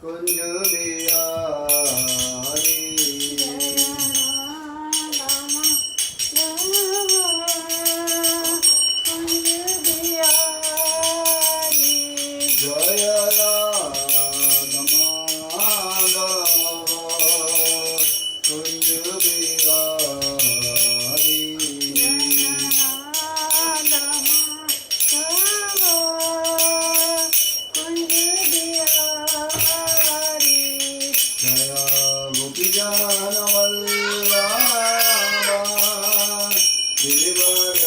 कुंज बिहारी जय राधा माधव कुंज बिहारी जय गोपीजन वल्लभा गिरिवरधारी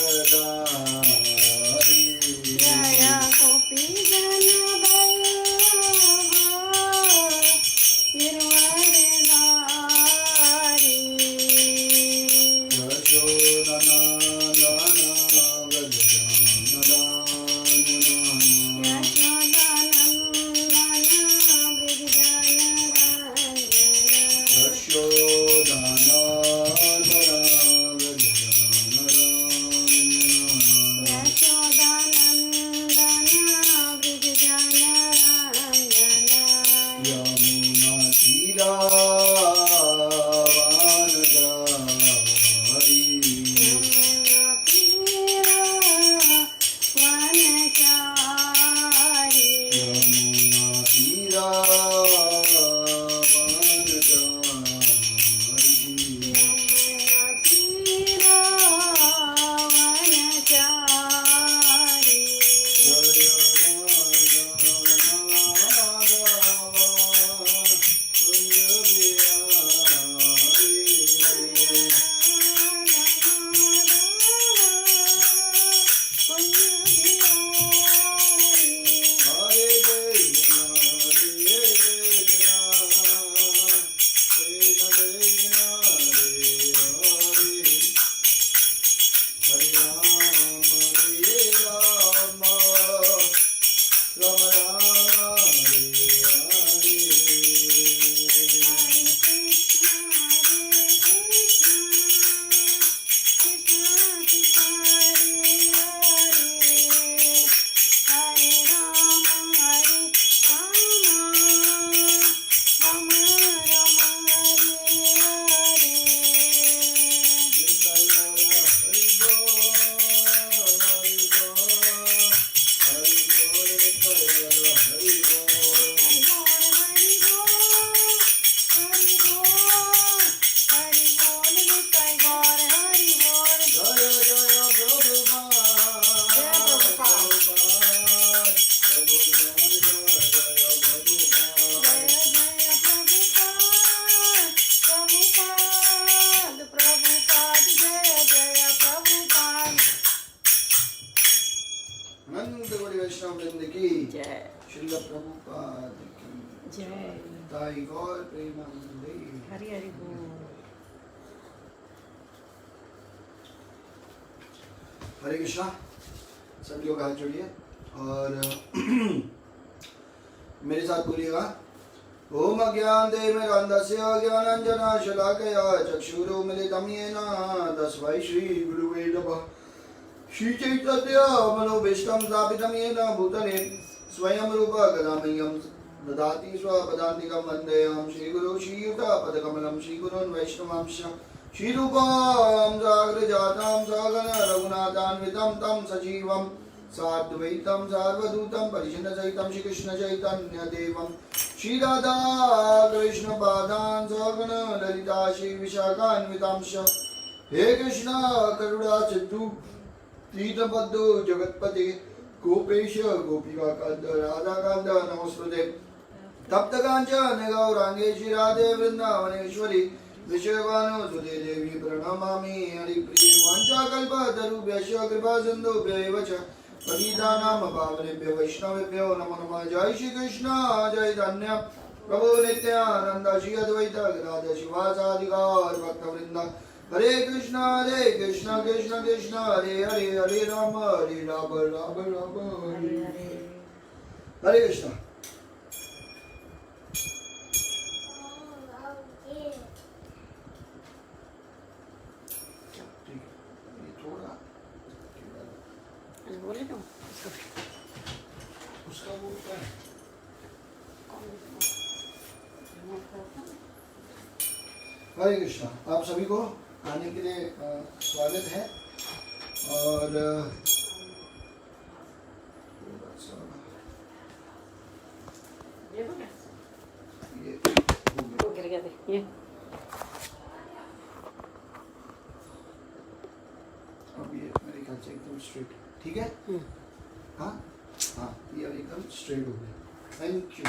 अनंत कोटि वैष्णव वृंद की जय। श्रील प्रभुपाद की जय। ताई गौर प्रेमानंदे हरि हरि बोल। हरे कृष्णा। सब लोग हाथ जोड़िए और मेरे साथ बोलिएगा। ओम अज्ञानतिमिरान्धस्य ज्ञानाञ्जनशलाकया चक्षुरुन्मिलितं येन तस्मै श्रीगुरुवे नमः। श्रीचैतन्यमनोभीष्टं स्थापितं येन भूतले स्वयं रूप कदा मह्यं ददाति स्वपदान्तिकं वन्देऽहं श्रीगुरुं श्रीयुतपदकमलं श्रीगुरून् वैष्णवांश्च श्रीरूपां साग्रजातां सगण रघुनाथान्वितं तं सजीवं साद्वैतं सार्वभूतं परिजनसहितं श्रीकृष्णचैतन्यदेवं श्रीराधा कृष्णपादान् सगण ललिता श्रीविशाखान्वितांश्च हे कृष्ण करुणा सिन्धु दीनबन्धो जगत्पते गोपेश गोपिकाकान्त राधाकान्त नमोस्तुते। तप्तकाञ्चन गौराङ्गे श्रीराधे वृन्दावनेश्वरी विश्वभानुसुते देवी प्रणमामि हरिप्रिये। वाञ्छाकल्पतरुभ्यश्च कृपासिन्धुभ्य एव च पतितानां पावनेभ्यो वैष्णवेभ्यो नमो नमः। जय श्री कृष्ण चैतन्य प्रभु नित्यानंद श्री अद्वैत गदाधर शिवासादि गौर भक्तवृंद। हरे कृष्ण कृष्ण कृष्ण हरे हरे हरे राम राम राम हरे हरे। हरे कृष्ण। हरे कृष्णा। आप सभी को आने के लिए स्वागत है। और ये अब ये मेरे ख्याल से एकदम स्ट्रेट, ठीक है। हाँ हाँ, ये अब एकदम स्ट्रेट हो गया। Thank you.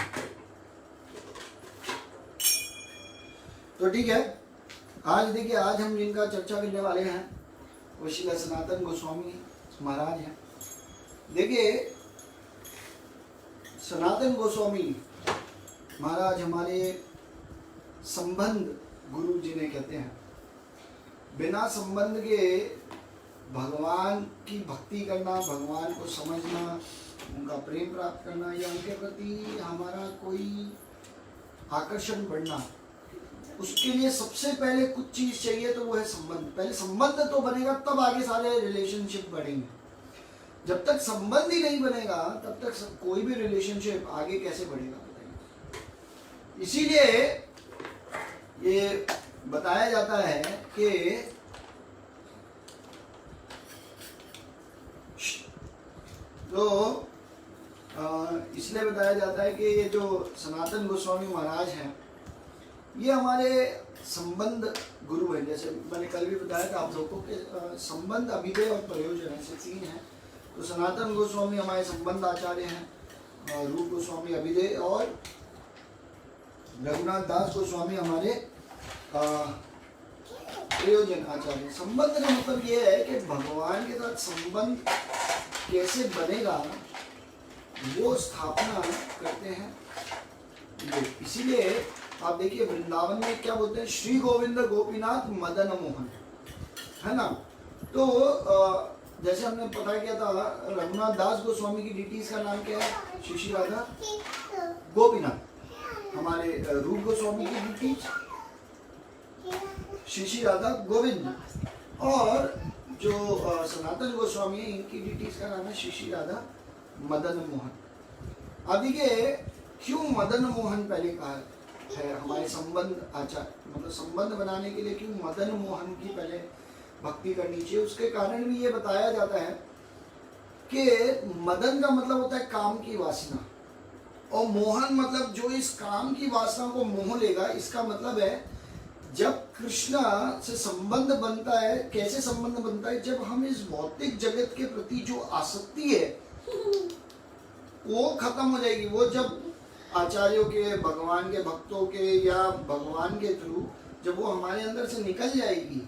तो ठीक है, आज देखिए, आज हम जिनका चर्चा करने वाले हैं वो श्री सनातन गोस्वामी महाराज हैं। देखिए, सनातन गोस्वामी महाराज हमारे संबंध गुरु जिन्हें कहते हैं। बिना संबंध के भगवान की भक्ति करना, भगवान को समझना, उनका प्रेम प्राप्त करना या उनके प्रति हमारा कोई आकर्षण बढ़ना, उसके लिए सबसे पहले कुछ चीज चाहिए, तो वो है संबंध। पहले संबंध तो बनेगा, तब आगे सारे रिलेशनशिप बढ़ेंगे। जब तक संबंध ही नहीं बनेगा तब तक कोई भी रिलेशनशिप आगे कैसे बढ़ेगा, बताइए। इसीलिए ये बताया जाता है कि तो इसलिए बताया जाता है कि ये जो सनातन गोस्वामी महाराज हैं, ये हमारे संबंध गुरु हैं। जैसे मैंने कल भी बताया था आप लोगों के संबंध, अभिधेय और प्रयोजन ऐसे तीन हैं। तो सनातन गोस्वामी हमारे संबंध आचार्य हैं, रूप गोस्वामी अभिधेय, और रघुनाथ दास गोस्वामी हमारे प्रयोजन आचार्य। संबंध का मतलब ये है कि भगवान के साथ संबंध कैसे बनेगा, वो स्थापना करते हैं। इसीलिए आप देखिए, वृंदावन में क्या बोलते हैं, श्री गोविंद गोपीनाथ मदन मोहन, है ना। तो जैसे हमने पता किया था, रघुनाथ दास गोस्वामी की डिटीज का नाम क्या है, श्री श्री राधा गोपीनाथ। हमारे रूप गोस्वामी की डिटीज श्री श्री राधा गोविंद, और जो सनातन गोस्वामी है, इनकी डिटीज का नाम है श्री श्री राधा मदन मोहन। अब देखिए, क्यों मदन मोहन पहले कहा है हमारे संबंध आचार, मतलब संबंध बनाने के लिए क्यों मदन मोहन की पहले भक्ति करनी चाहिए, उसके कारण भी ये बताया जाता है कि मदन का मतलब होता है काम की वासना, और मोहन मतलब जो इस काम की वासना को मोह लेगा। इसका मतलब है जब कृष्ण से संबंध बनता है, कैसे संबंध बनता है, जब हम इस भौतिक जगत के प्रति जो आसक्ति है वो खत्म हो जाएगी। वो जब आचार्यों के, भगवान के भक्तों के या भगवान के थ्रू जब वो हमारे अंदर से निकल जाएगी,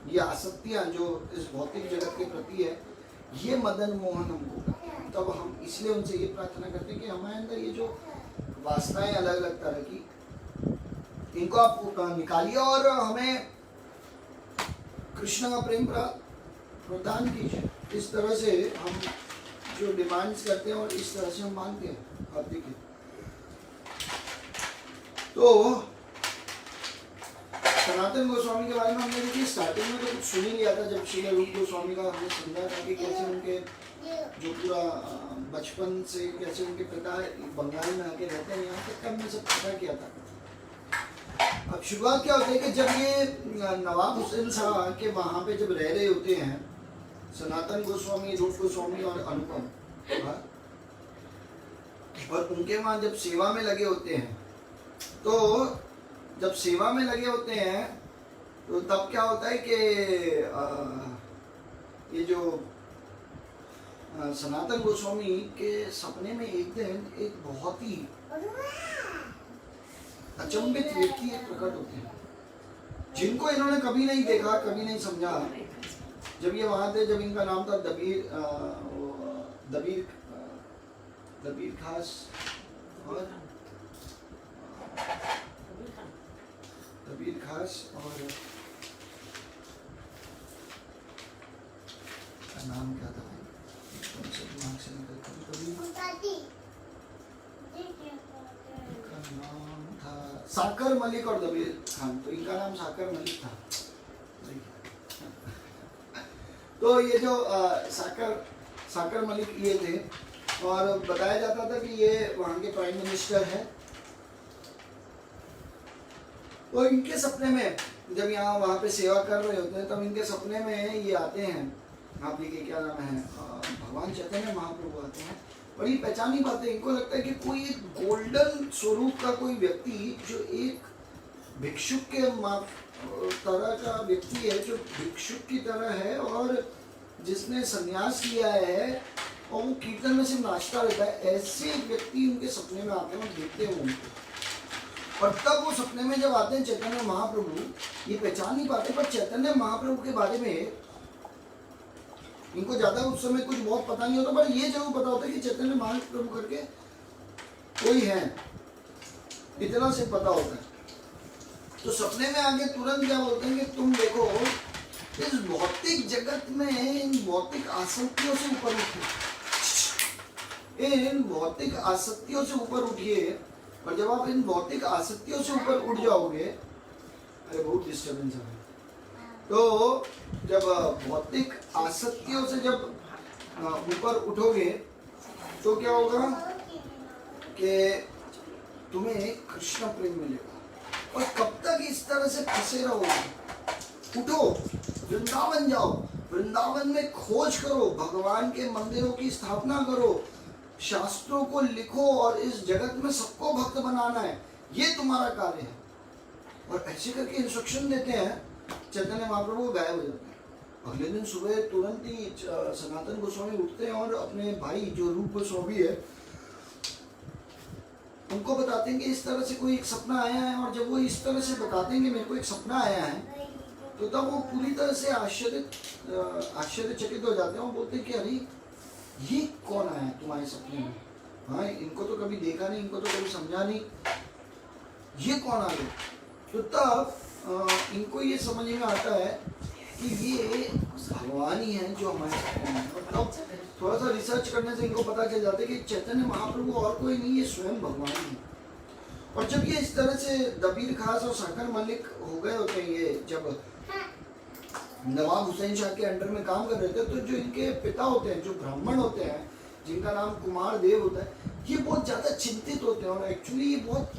ये आसक्तियां जो इस भौतिक जगत के प्रति है, ये मदन मोहन हमको, तब हम इसलिए उनसे ये प्रार्थना करते हैं कि हमारे अंदर ये जो वासनाएं अलग अलग तरह की, इनको आप निकालिए और हमें कृष्ण का प्रेम प्रदान कीजिए। इस तरह से हम जो डिमांड्स करते हैं और इस तरह से हम मांगते हैं। आप देखिए, तो सनातन गोस्वामी के बारे में हमने देखिए स्टार्टिंग में तो कुछ सुन ही लिया था, जब श्री रूप गोस्वामी का हमने समझा था कि कैसे उनके जो पूरा बचपन से कैसे उनके पिता बंगाल में आके रहते हैं, यहाँ तक हमने सब पता किया था। अब शुरुआत क्या होती है कि जब ये नवाब हुसैन शाह के वहाँ पे जब रह रहे होते हैं, सनातन गोस्वामी, रूप गोस्वामी और अनुपम, और उनके वहाँ जब सेवा में लगे होते हैं, तो जब सेवा में लगे होते हैं तो तब क्या होता है कि ये जो सनातन गोस्वामी के सपने में एक दिन एक बहुत ही अचंभित व्यक्ति प्रकट होते हैं, जिनको इन्होंने कभी नहीं देखा, कभी नहीं समझा। जब ये वहां थे, जब इनका नाम था दबीर खास और दबीर खास और नाम क्या था दिमाग से निकल कभी नाम था साकर मलिक और दबीर खान, तो इनका नाम साकर मलिक था। तो ये जो साकर मलिक ये थे, और बताया जाता था कि ये वहाँ के प्राइम मिनिस्टर है। और इनके सपने में जब यहाँ वहाँ पे सेवा कर रहे होते हैं तब इनके सपने में ये आते हैं, आप देखिए क्या नाम है, भगवान चैतन्य महाप्रभु आते हैं। और ये पहचान नहीं पाते, इनको लगता है कि कोई एक गोल्डन स्वरूप का कोई व्यक्ति जो एक भिक्षुक के तरह का व्यक्ति है, जो भिक्षुक की तरह है और जिसने संन्यास लिया है और वो कीर्तन में सिर्फ नाचता रहता है, ऐसे एक व्यक्ति उनके सपने में आते हैं और देखते हैं उनको। और तब वो सपने में जब आते हैं चैतन्य महाप्रभु, ये पहचान नहीं पाते, पर चैतन्य महाप्रभु के बारे में इनको ज्यादा उस समय कुछ बहुत पता नहीं होता, पर ये जरूर पता होता है कि चैतन्य महाप्रभु करके कोई है, इतना से पता होता है। तो सपने में आगे तुरंत क्या बोलते हैं कि तुम देखो इस भौतिक जगत में इन भौतिक आसक्तियों से ऊपर उठिए, इन भौतिक आसक्तियों से ऊपर उठिए। और जब आप इन भौतिक आसक्तियों से ऊपर उठ जाओगे, अरे बहुत डिस्टर्बेंस है, तो जब भौतिक आसक्तियों से जब ऊपर उठोगे तो क्या होगा कि तुम्हें कृष्ण प्रेम मिलेगा। और कब तक इस तरह से फंसे रहोगे? उठो, वृंदावन जाओ, वृंदावन में खोज करो, भगवान के मंदिरों की स्थापना करो, शास्त्रों को लिखो और इस जगत में सबको भक्त बनाना है, ये तुम्हारा कार्य है। और ऐसे करके इंस्ट्रक्शन देते हैं, चैतन्य महाप्रभु गायब हो जाते हैं। अगले दिन सुबह तुरंत ही सनातन गोस्वामी उठते हैं और अपने भाई जो रूप गोस्वामी है उनको बताते हैं कि इस तरह से कोई एक सपना आया है। और जब वो इस तरह से बताते हैं कि मेरे को एक सपना आया है, तो तब वो पूरी तरह से आश्चर्यचकित हो जाते हैं और बोलते हैं कि अरे ये कौन आया तुम्हारे सपने में? हाँ, इनको तो कभी देखा नहीं, इनको तो कभी समझा नहीं, ये कौन आ गया? तो तब इनको ये समझ में आता है कि ये भगवान ही है जो हमारे सपने में। और तब थोड़ा सा रिसर्च करने से इनको पता चल जाता है कि चैतन्य महाप्रभु और कोई नहीं, ये स्वयं भगवान ही है। और जब ये इस तरह से दबीर खास और साकर मलिक हो गए होते हैं, ये जब नवाब हुसैन शाह के अंडर में काम कर रहे थे, तो जो इनके पिता होते हैं, जो ब्राह्मण होते हैं, जिनका नाम कुमार देव होता है, ये बहुत ज़्यादा चिंतित होते हैं और एक्चुअली ये बहुत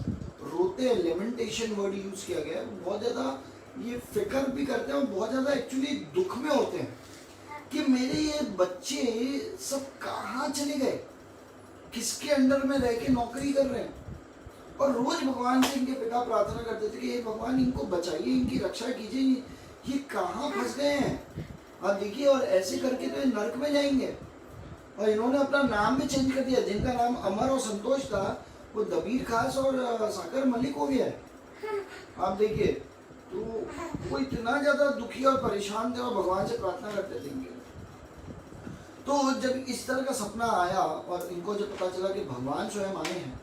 रोते हैं। लेमेंटेशन वर्ड यूज़ किया गया है। बहुत ज़्यादा ये फिक्र भी करते हैं और बहुत ज़्यादा एक्चुअली दुख में होते हैं कि मेरे ये बच्चे सब कहाँ चले गए, किसके अंडर में रह के नौकरी कर रहे हैं। और रोज भगवान से इनके पिता प्रार्थना करते थे कि हे भगवान, इनको बचाइए, इनकी रक्षा कीजिए, ये कहाँ फंस गए हैं। आप देखिए, और ऐसे करके तो ये नर्क में जाएंगे। और इन्होंने अपना नाम भी चेंज कर दिया, जिनका नाम अमर और संतोष था वो दबीर खास और साकर मलिक हो गया है। आप देखिए, तो वो इतना ज्यादा दुखी और परेशान थे और भगवान से प्रार्थना करते थे इनके। तो जब इस तरह का सपना आया और इनको जब पता चला कि भगवान स्वयं आए हैं,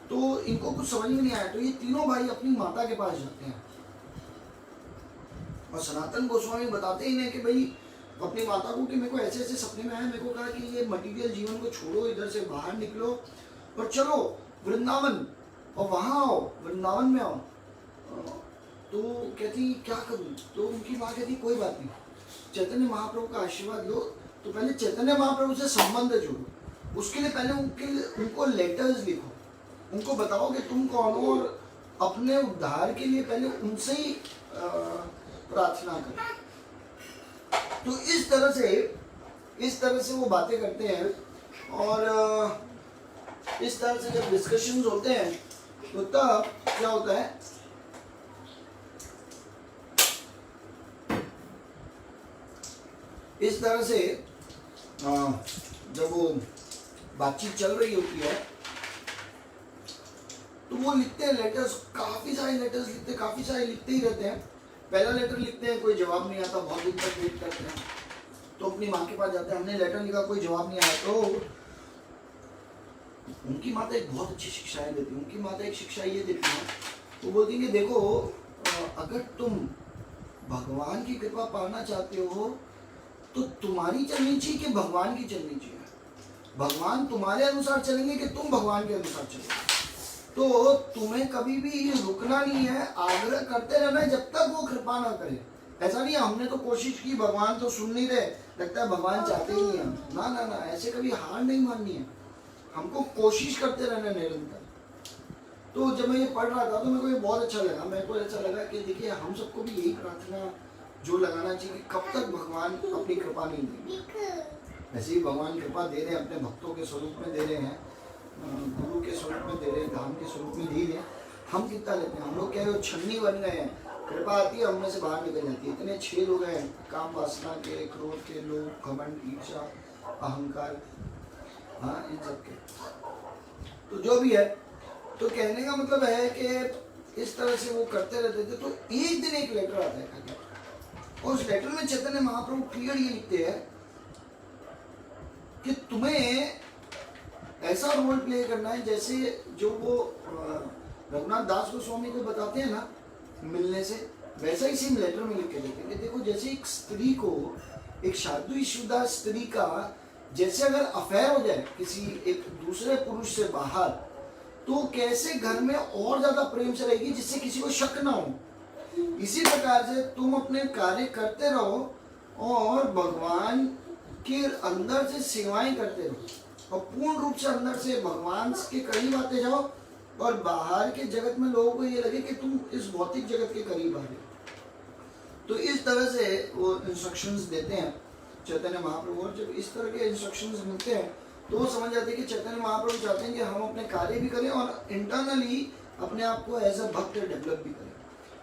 तो इनको कुछ समझ में नहीं आया। तो ये तीनों भाई अपनी माता के पास जाते हैं और सनातन गोस्वामी बताते ही नहीं कि भाई अपनी माता को कि मेरे को ऐसे ऐसे सपने में आया, मेरे को कहा कि ये मटीरियल जीवन को छोड़ो, इधर से बाहर निकलो और चलो वृंदावन, और वहाँ आओ, वृंदावन में आओ। तो कहती क्या करूँ? तो उनकी माँ कहती कोई बात नहीं, चैतन्य महाप्रभु का आशीर्वाद लो। तो पहले चैतन्य महाप्रभु से संबंध जोड़ो, उसके लिए पहले उनको लेटर्स लिखो, उनको बताओ कि तुम कौन हो, और अपने उद्धार के लिए पहले उनसे ही प्रार्थना करो। तो इस तरह से वो बातें करते हैं। और इस तरह से जब डिस्कशंस होते हैं तो तब क्या होता है, इस तरह से जब वो बातचीत चल रही होती है तो वो लिखते हैं लेटर्स, काफी सारे लेटर्स लिखते हैं, काफी सारे लिखते ही रहते हैं। पहला लेटर लिखते हैं, कोई जवाब नहीं आता, बहुत दिन तक वेट करते हैं। तो अपनी माँ के पास जाते हैं, हमने लेटर लिखा, कोई जवाब नहीं आया। तो उनकी माता एक बहुत अच्छी शिक्षाएं देती है। उनकी माता एक शिक्षा ये देती है, वो बोलती है कि देखो, अगर तुम भगवान की कृपा पाना चाहते हो तो तुम्हारी चलनी चाहिए कि भगवान की चलनी चाहिए। भगवान तुम्हारे अनुसार चलेंगे कि तुम भगवान के अनुसार चलोगे। तो तुम्हें कभी भी रुकना नहीं है, आग्रह करते रहना है जब तक वो कृपा ना करे। ऐसा नहीं है हमने तो कोशिश की, भगवान तो सुन नहीं रहे, लगता है भगवान चाहते ही नहीं हम। ना ना ना, ऐसे कभी हार नहीं माननी है। हमको कोशिश करते रहना निरंतर। तो जब मैं ये पढ़ रहा था तो मेरे को ये बहुत अच्छा लगा। मेरे को ऐसा लगा कि देखिए हम सबको भी यही प्रार्थना जो लगाना चाहिए कि कब तक भगवान अपनी कृपा नहीं देंगे। ऐसे ही भगवान कृपा दे रहे हैं, अपने भक्तों के स्वरूप में दे रहे हैं, गुरु के स्वरूप में दे रहे हैं, धाम के स्वरूप में दे रहे हैं। हम कितना लेते हैं? हम लोग क्या है, छन्नी बन गए हैं, कृपा आती है हमने से बाहर निकल जाती है। इतने छेद हो गए हैं काम वासना के, क्रोध के, लोभ, घमंड, ईर्ष्या, अहंकार, हाँ इन सब के। तो जो भी है, तो कहने का मतलब है कि इस तरह से वो करते रहते थे। तो एक दिन एक लेटर आता है खाली, और उस लेटर में चैतन्य महाप्रभु क्लियर ये लिखते हैं कि तुम्हें ऐसा रोल प्ले करना है जैसे जो वो रघुनाथ दास गोस्वामी को बताते हैं ना मिलने से, वैसा ही सेम लेटर में लिख के देते हैं कि देखो जैसे एक स्त्री को, एक शादीशुदा स्त्री का जैसे अगर अफेयर हो जाए किसी एक दूसरे पुरुष से बाहर, तो कैसे घर में और ज्यादा प्रेम से रहेगी जिससे किसी को शक ना हो। इसी प्रकार से तुम अपने कार्य करते रहो और भगवान के अंदर से सेवाएं करते रहो, और पूर्ण रूप से अंदर से भगवान के करीब आते जाओ, और बाहर के जगत में लोगों को ये लगे कि तुम इस भौतिक जगत के करीब आ रहे हो। तो इस तरह से वो इंस्ट्रक्शंस देते हैं चैतन्य महाप्रभु। और जब इस तरह के इंस्ट्रक्शंस मिलते हैं तो वो समझ जाते हैं कि चैतन्य महाप्रभु चाहते हैं कि हम अपने कार्य भी करें और इंटरनली अपने आप को एज अ भक्त डेवलप भी करें।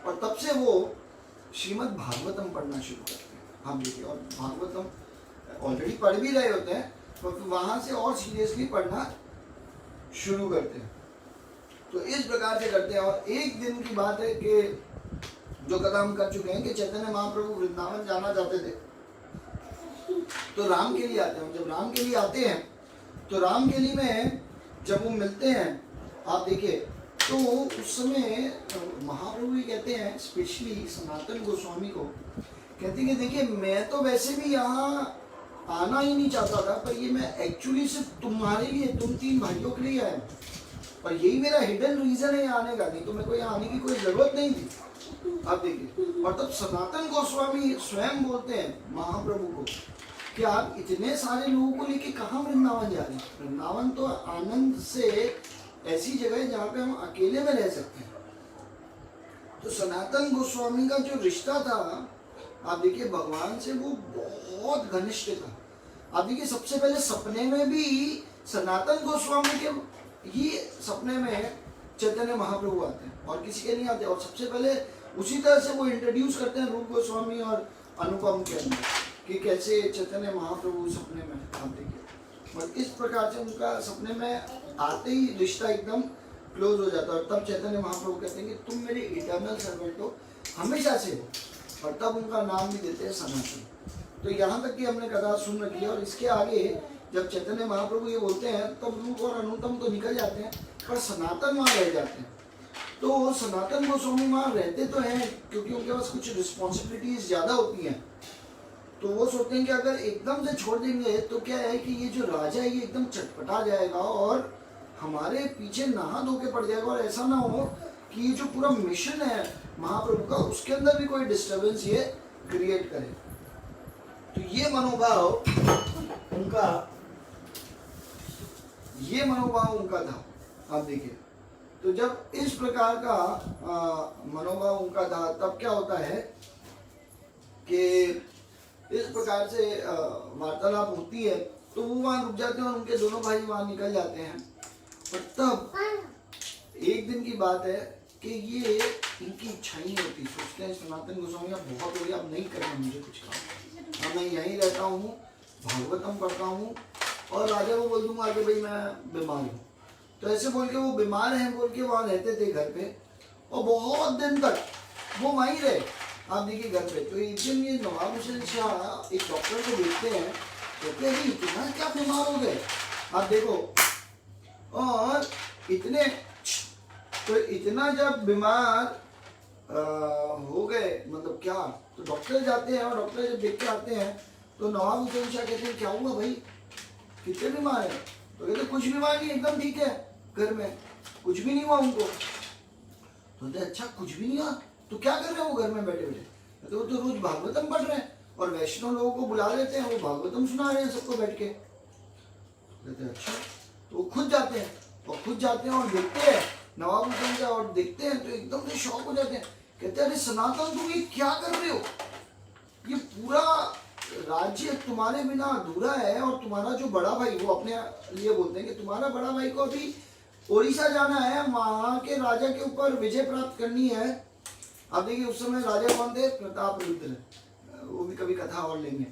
और तब से वो श्रीमद् भागवतम पढ़ना शुरू करते हैं। हम देखिए, और भागवतम ऑलरेडी पढ़ भी रहे होते हैं, तो वहाँ से और सीरियसली पढ़ना शुरू करते हैं। तो इस प्रकार से करते हैं। और एक दिन की बात है कि जो कथा हम कर चुके हैं कि चैतन्य महाप्रभु वृंदावन जाना चाहते थे, तो राम के लिए आते हैं। जब राम के लिए आते हैं तो राम के लिए में जब वो मिलते हैं, आप देखिए, तो उस समय महाप्रभु ये कहते हैं, स्पेशली सनातन गोस्वामी को कहते हैं कि देखिए मैं तो वैसे भी यहाँ आना ही नहीं चाहता था, पर ये मैं एक्चुअली सिर्फ तुम्हारे लिए, तुम तीन भाइयों के लिए आया, और यही मेरा हिडन रीजन है आने का, नहीं तो मेरे को यहाँ आने की कोई जरूरत नहीं थी। आप देखिए, और तब सनातन गोस्वामी स्वयं बोलते हैं महाप्रभु को कि आप इतने सारे लोगों को लेके कहाँ वृंदावन जा रहे हैं? वृंदावन तो आनंद से ऐसी जगह है जहाँ पे हम अकेले में रह सकते हैं। तो सनातन गोस्वामी का जो रिश्ता था, आप देखिए भगवान से वो बहुत घनिष्ठ था। आप देखिए सबसे पहले सपने में भी सनातन गोस्वामी के ही सपने में चैतन्य महाप्रभु आते हैं, और किसी के नहीं आते। और सबसे पहले उसी तरह से वो इंट्रोड्यूस करते हैं रूप गोस्वामी और अनुपम के अंदर कि कैसे चैतन्य महाप्रभु सपने में, आप देखिए, और इस प्रकार से उनका सपने में आते ही रिश्ता एकदम क्लोज हो जाता है। और तब चैतन्य महाप्रभु कहते हैं कि तुम मेरे इटर्नल सर्वेंट हो, हमेशा से हो। और तब उनका नाम भी देते हैं सनातन। तो यहाँ तक कि हमने कथा सुन रखी है। और इसके आगे जब चैतन्य महाप्रभु ये बोलते हैं तब रूप और अनुतम तो निकल जाते हैं, पर सनातन वहाँ रह जाते हैं। तो सनातन गोस्वामी वहाँ रहते तो हैं क्योंकि उनके पास कुछ रिस्पॉन्सिबिलिटीज ज़्यादा होती हैं। तो वो सोचते हैं कि अगर एकदम से छोड़ देंगे तो क्या है कि ये जो राजा है ये एकदम चटपटा जाएगा और हमारे पीछे नहा धो के पड़ जाएगा, और ऐसा ना हो कि ये जो पूरा मिशन है महाप्रभु का उसके अंदर भी कोई डिस्टर्बेंस ये क्रिएट करे। तो ये मनोभाव उनका था। आप देखिए, तो जब इस प्रकार का मनोभाव उनका था, तब क्या होता है कि इस प्रकार से वार्तालाप होती है। तो वो वहाँ रुक जाते हैं और उनके दोनों भाई वहाँ निकल जाते हैं। और तब एक दिन की बात है कि ये इनकी इच्छा ही नहीं होती, सोचते हैं सनातन गोस्वामी अब बहुत हो गया, अब नहीं करना मुझे कुछ काम, हाँ मैं यहीं रहता हूँ, भागवतम पढ़ता हूँ, और राजा को बोल दूंगा कि भाई मैं बीमार हूँ। तो ऐसे बोल के वो बीमार हैं बोल के वहाँ रहते थे घर पे, और बहुत दिन तक वो वहीं रहे। आप देखिए घर पे। तो एक दिन ये नवाब हुसैन शाह एक डॉक्टर को देखते हैं, कहते हैं इतना क्या बीमार हो गए, आप देखो। और इतना जब बीमार हो गए, मतलब क्या, तो डॉक्टर जाते हैं, और डॉक्टर जब देख के आते हैं तो नवाब हुसैन शाह कहते हैं क्या हुआ भाई, कितने बीमार है? तो कहते कुछ बीमार नहीं, एकदम ठीक है, घर में कुछ भी नहीं हुआ उनको। तो कहते अच्छा कुछ भी नहीं हुआ, तो क्या कर रहे हो घर में बैठे बैठे? तो वो तो रोज भागवतम पढ़ रहे हैं, और वैष्णव लोगों को बुला लेते हैं, वो भागवतम सुना रहे हैं सबको बैठ के। कहते अच्छा। तो वो खुद जाते हैं और देखते हैं नवाब हुसैन का, और देखते हैं तो एकदम से शॉक हो जाते हैं। कहते हैं अरे सनातन तुम ये क्या कर रहे हो, ये पूरा राज्य तुम्हारे बिना अधूरा है, और तुम्हारा जो बड़ा भाई, वो अपने लिए बोलते हैं कि तुम्हारा बड़ा भाई को अभी उड़ीसा जाना है, वहां के राजा के ऊपर विजय प्राप्त करनी है। अब देखिए उस समय राजा कौन थे, प्रताप रुद्र, वो भी कभी कथा और लेंगे।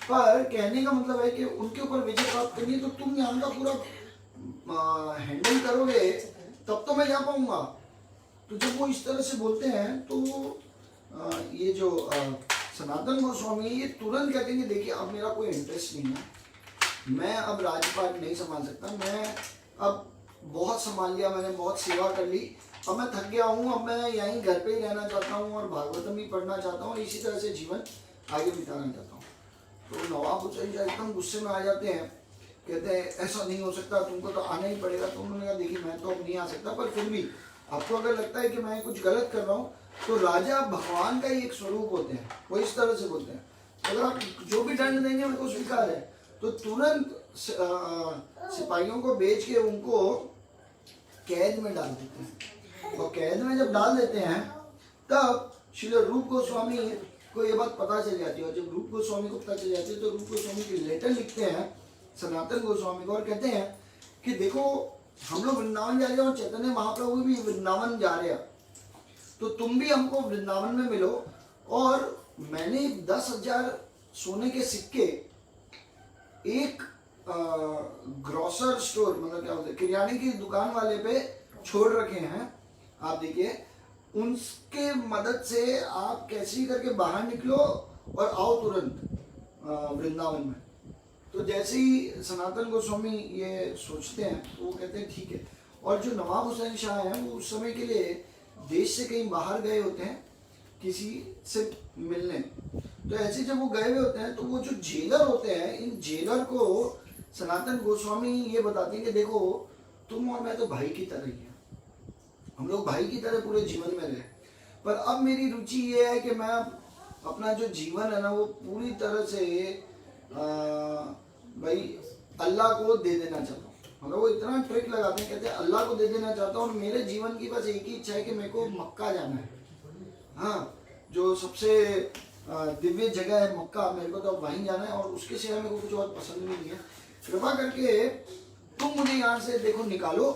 पर कहने का मतलब है कि उनके ऊपर विजय प्राप्त करनी है, तो तुम यहाँ का पूरा हैंडल करोगे तब तो मैं जा पाऊंगा। तो जब वो इस तरह से बोलते हैं तो ये जो सनातन गोस्वामी ये तुरंत कहते हैं कि देखिए अब मेरा कोई इंटरेस्ट नहीं है, मैं अब राजपाट नहीं संभाल सकता, मैं अब बहुत संभाल लिया, मैंने बहुत सेवा कर ली, अब मैं थक गया हूँ, अब मैं यहीं घर पे ही रहना चाहता हूँ और भागवतम भी पढ़ना चाहता हूँ, इसी तरह से जीवन आगे बिताना चाहता हूँ। तो नवाब हुसैन शाह एकदम गुस्से में आ जाते हैं, कहते हैं ऐसा नहीं हो सकता, तुमको तो आना ही पड़ेगा। तो उन्होंने कहा देखिए मैं तो अब नहीं आ सकता, पर फिर भी आपको अगर लगता है कि मैं कुछ गलत कर रहा हूँ, तो राजा भगवान का ही एक स्वरूप होते हैं, वो इस तरह से बोलते हैं, अगर आप जो भी दंड देंगे मेरे को स्वीकार है। तो तुरंत सिपाहियों को भेज के उनको कैद में डाल देते हैं, और कैद में जब डाल देते हैं तब श्री रूप गोस्वामी को ये बात पता चल जाती है, और जब रूप गोस्वामी को पता चल जाती है तो रूप गोस्वामी की लेटर लिखते हैं सनातन गोस्वामी को, और कहते हैं कि देखो हम लोग वृंदावन जा रहे हैं और चैतन्य महाप्रभु भी वृंदावन जा रहे हैं, तो तुम भी हमको वृंदावन में मिलो। और मैंने 10,000 सोने के सिक्के एक ग्रोसर स्टोर, मतलब क्या होता है, किराने की दुकान वाले पे छोड़ रखे हैं, आप देखिए उनके मदद से आप कैसे करके बाहर निकलो और आओ तुरंत वृंदावन में। तो जैसे ही सनातन गोस्वामी ये सोचते हैं तो वो कहते हैं ठीक है। और जो नवाब हुसैन शाह हैं वो उस समय के लिए देश से कहीं बाहर गए होते हैं किसी से मिलने, तो ऐसे जब वो गए हुए होते हैं तो वो जो जेलर होते हैं, इन जेलर को सनातन गोस्वामी ये बताते हैं कि देखो तुम और मैं तो भाई की तरह ही हैं, हम लोग भाई की तरह पूरे जीवन में रहे, पर अब मेरी रुचि ये है कि मैं अपना जो जीवन है ना वो पूरी तरह से भाई अल्लाह को दे देना चाहता हूँ। मतलब वो इतना ट्रिक लगाते हैं, कहते हैं अल्लाह को दे देना चाहता हूँ, और मेरे जीवन की बस एक ही इच्छा है कि मेरे को मक्का जाना है। हाँ, जो सबसे दिव्य जगह है मक्का, मेरे को तो वहीं जाना है, और उसके सिवा मेरे को कुछ और पसंद भी नहीं है। कृपा करके तुम मुझे यहाँ से देखो निकालो,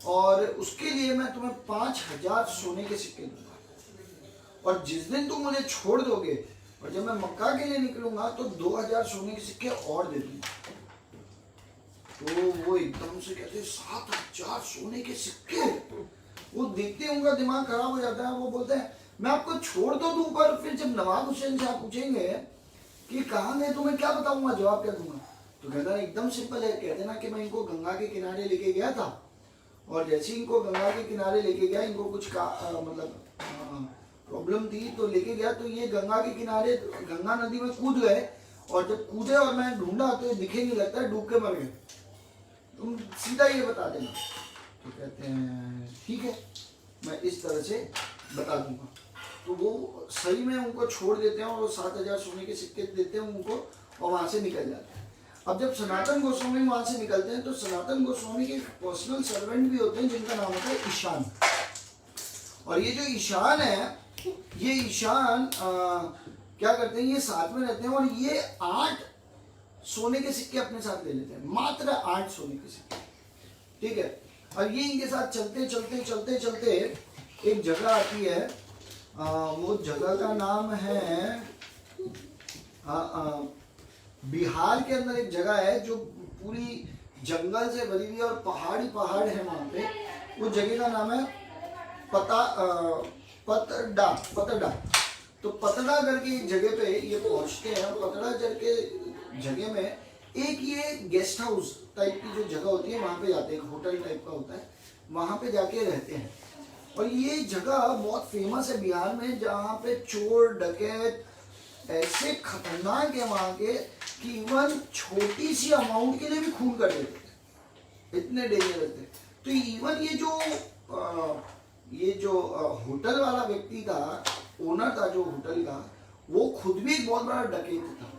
और उसके लिए मैं तुम्हें 5,000 सोने के सिक्के दूंगा, और जिस दिन तुम मुझे छोड़ दोगे और जब मैं मक्का के लिए निकलूंगा तो 2,000 सोने के सिक्के और दे दूंगा। तो वो एकदम से कहते 7,000 सोने के सिक्के, वो देखते हैं उनका दिमाग खराब हो जाता है। वो बोलते हैं मैं आपको छोड़ तो दूं, पर फिर जब नवाब हुसैन शाह पूछेंगे कि कहाँ गए तो मैं क्या बताऊंगा, जवाब क्या दूंगा? तो कहता है एकदम सिंपल है, कह देना कि मैं इनको गंगा के किनारे लेके गया था, और जैसे इनको गंगा के किनारे लेके गया, इनको कुछ मतलब प्रॉब्लम थी तो लेके गया, तो ये गंगा के किनारे गंगा नदी में कूद गए, और जब कूदे और मैं ढूंढा तो ये दिखे नहीं, लगता है डूब के मर गए, तुम सीधा ये बता देना। तो कहते हैं ठीक है, मैं इस तरह से बता दूंगा। तो वो सही में उनको छोड़ देते हैं, और वो 7,000 सोने के सिक्के देते हैं उनको, और वहां से निकल जाते हैं। अब जब सनातन गोस्वामी वहां से निकलते हैं तो सनातन गोस्वामी के पर्सनल सर्वेंट भी होते हैं जिनका नाम होता है ईशान। और ये जो ईशान है, ये ईशान क्या करते हैं, ये साथ में रहते हैं, और ये 8 सोने के सिक्के अपने साथ ले लेते हैं, मात्र 8 सोने के सिक्के, ठीक है। और ये इनके साथ चलते चलते चलते चलते एक जगह आती है, वो जगह का नाम है बिहार के अंदर एक जगह है जो पूरी जंगल से भरी हुई और पहाड़ी पहाड़ है वहां पे। उस जगह का नाम है पतड़ा। तो पतड़ा करके एक जगह पे ये पहुंचते हैं। पतड़ा के जगह में एक ये गेस्ट हाउस टाइप की जो जगह होती है वहां पे जाते हैं, होटल टाइप का होता है, वहां पे जाके रहते हैं। और ये जगह बहुत फेमस है बिहार में, जहाँ पे चोर डकैत ऐसे खतरनाक है वहां के कि इवन छोटी सी अमाउंट के लिए भी खून कर देते थे, इतने डेंजरस थे। तो इवन ये जो होटल वाला व्यक्ति था, ओनर था जो होटल का, वो खुद भी एक बहुत बड़ा डकैत था,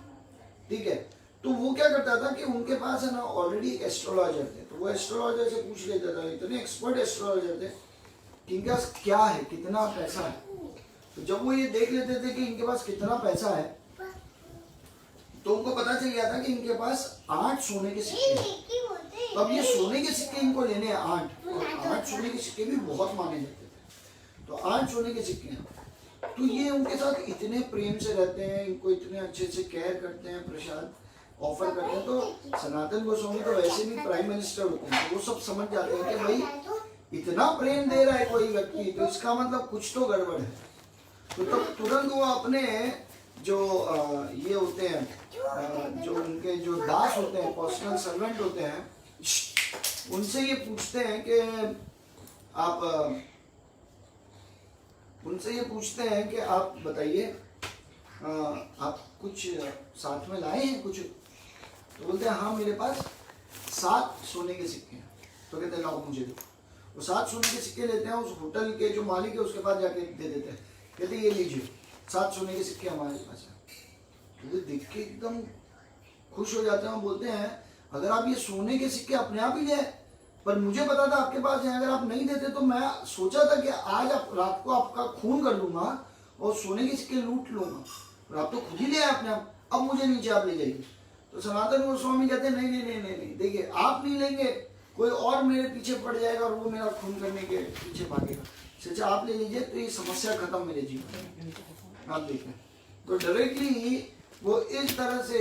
ठीक है। तो वो क्या करता था कि उनके पास है ना ऑलरेडी एक एस्ट्रोलॉजर थे, तो वो एस्ट्रोलॉजर से पूछ लेता था, इतने एक्सपर्ट एस्ट्रोलॉजर थे कि इनके पास क्या है, कितना पैसा है। तो जब वो ये देख लेते थे कि इनके पास कितना पैसा है, तो उनको पता चल गया था कि इनके पास 8 सोने के सिक्के हैं। तो अब ये सोने के सिक्के इनको लेने हैं 8, और 8 सोने के सिक्के भी बहुत माने जाते थे। तो 8 सोने के सिक्के हैं, तो ये उनके साथ इतने प्रेम से रहते हैं, इनको इतने अच्छे से केयर करते हैं, प्रसाद ऑफर करते हैं। तो सनातन गोस्वामी तो वैसे भी प्राइम मिनिस्टर होते हैं, तो वो सब समझ जाते हैं कि भाई इतना प्रेम दे रहा है कोई व्यक्ति, तो इसका मतलब कुछ तो गड़बड़ है। तो तब तुरंत वो अपने जो ये होते हैं, जो उनके जो दास होते हैं, पर्सनल सर्वेंट होते हैं, उनसे ये पूछते हैं कि आप बताइए, आप कुछ साथ में लाए हैं कुछ? तो बोलते हैं हाँ, मेरे पास 7 सोने के सिक्के हैं। तो कहते हैं लाओ मुझे दो। वो 7 सोने के सिक्के लेते हैं, उस होटल के जो मालिक है उसके पास जाके दे देते हैं, कहते ये लीजिए 7 सोने के सिक्के हमारे पास है। तो वो देख के एकदम खुश हो जाते हैं और बोलते हैं अगर आप ये सोने के सिक्के अपने आप ही ले, पर मुझे पता था आपके पास है, अगर आप नहीं देते तो मैं सोचा था कि आज आप रात को आपका खून कर दूंगा और सोने के सिक्के लूट लूंगा, और आप तो खुद ही ले आए अपने आप, अब मुझे नीचे आप ले जाइए। तो सनातन गोस्वामी कहते हैं नहीं नहीं नहीं नहीं नहीं, देखिए आप नहीं लेंगे, कोई और मेरे पीछे पड़ जाएगा और वो मेरा खून करने के पीछे भागेगा, सोचा आप ले लीजिए, तो ये समस्या खत्म मेरे जीवन में। आप देखें तो डायरेक्टली वो इस तरह से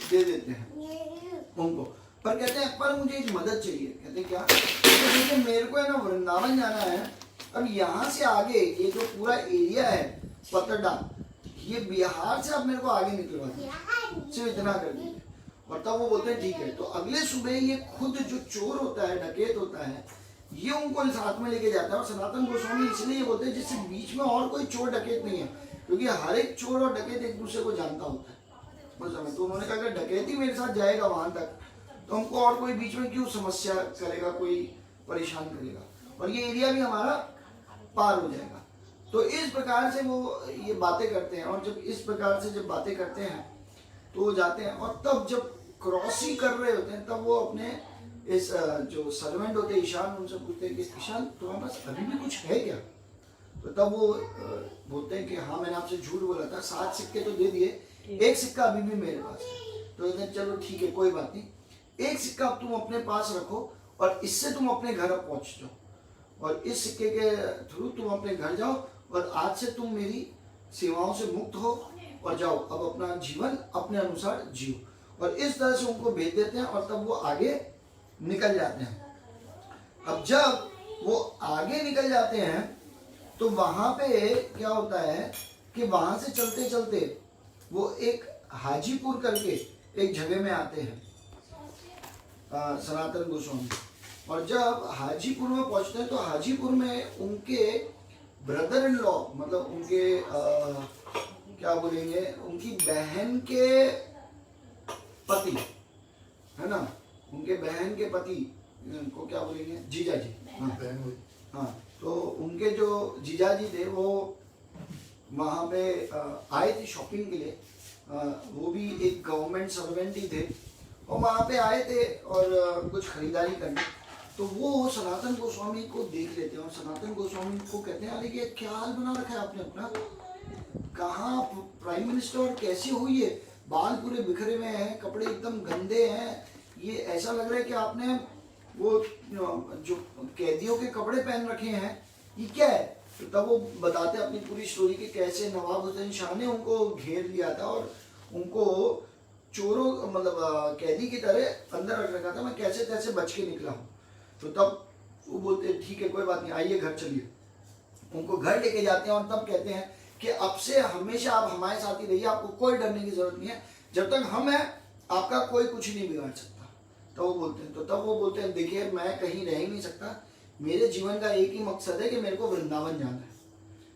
दे देते हैं उनको। पर कहते हैं पर मुझे एक मदद चाहिए। कहते हैं क्या? तो देखिए मेरे को है ना वृंदावन जाना है, अब यहाँ से आगे ये जो पूरा एरिया है पतड़ा, ये बिहार से अब मेरे को आगे निकलवा दीजिए, सिर्फ इतना कर दीजिए। और तब वो बोलते हैं ठीक है। तो अगले सुबह ये खुद जो चोर होता है, डकैत होता है, ये उनको साथ में लेके जाता है। और सनातन गोस्वामी इसलिए बोलते हैं जिससे बीच में और कोई चोर डकैत नहीं है, क्योंकि हर एक चोर और डकैत एक दूसरे को जानता होता है। तो उन्होंने कहा अगर डकैती मेरे साथ जाएगा वहां तक, तो हमको और कोई बीच में क्यों समस्या करेगा, कोई परेशान करेगा, और ये एरिया भी हमारा पार हो जाएगा। तो इस प्रकार से वो ये बातें करते हैं। और जब इस प्रकार से जब बातें करते हैं तो वो जाते हैं, और तब जब क्रॉसिंग कर रहे होते हैं तब वो अपने इस जो सर्वेंट होते हैं ईशान, उनसे पूछते हैं कि ईशान तुम्हारे पास अभी भी कुछ है क्या? तो तब वो बोलते हैं कि हाँ मैंने आपसे झूठ बोला था, 7 सिक्के तो दे दिए, 1 सिक्का अभी भी मेरे पास है। तो कहते हैं चलो ठीक है कोई बात नहीं, 1 सिक्का तुम अपने पास रखो और इससे तुम अपने घर पहुंच जाओ, और इस सिक्के के थ्रू तुम अपने घर जाओ, और आज से तुम मेरी सेवाओं से मुक्त हो और जाओ, अब अपना जीवन अपने अनुसार जियो। और इस तरह से उनको भेज देते हैं, और तब वो आगे निकल जाते हैं। अब जब वो आगे निकल जाते हैं तो वहां पे क्या होता है कि वहां से चलते चलते वो एक हाजीपुर करके एक जगह में आते हैं सनातन गोस्वामी। और जब हाजीपुर में पहुंचते हैं तो हाजीपुर में उनके ब्रदर इन लॉ, मतलब उनके क्या बोलेंगे, उनकी बहन के पति है ना, उनके बहन के पति को क्या बोलेंगे, जीजा जी। हाँ, तो उनके जो जीजा जी थे वो वहाँ पे आए थे शॉपिंग के लिए। वो भी एक गवर्नमेंट सर्वेंट ही थे, और वहाँ पे आए थे और कुछ खरीदारी करने। तो वो सनातन गोस्वामी को देख लेते हैं, और सनातन गोस्वामी को कहते हैं अरे ये क्या हाल बना रखा है आपने अपना, कहाँ प्राइम मिनिस्टर और कैसे हुई है, बाल पूरे बिखरे हुए हैं, कपड़े एकदम गंदे हैं, ये ऐसा लग रहा है कि आपने वो जो कैदियों के कपड़े पहन रखे हैं, ये क्या है? तो तब वो बताते अपनी पूरी स्टोरी कि कैसे नवाब हुसैन शाह ने उनको घेर लिया था और उनको चोरों मतलब कैदी की तरह अंदर रख रखा था, मैं कैसे तैसे बच के निकला हूँ। तो तब वो बोलते हैं ठीक है कोई बात नहीं, आइए घर चलिए। उनको घर लेके जाते हैं और तब कहते हैं कि अब से हमेशा आप हमारे साथ ही रहिए, आपको कोई डरने की जरूरत नहीं है, जब तक हम हैं आपका कोई कुछ नहीं बिगाड़ सकता। तो वो बोलते हैं, तो तब वो बोलते हैं देखिए मैं कहीं रह ही नहीं सकता, मेरे जीवन का एक ही मकसद है कि मेरे को वृंदावन जाना है।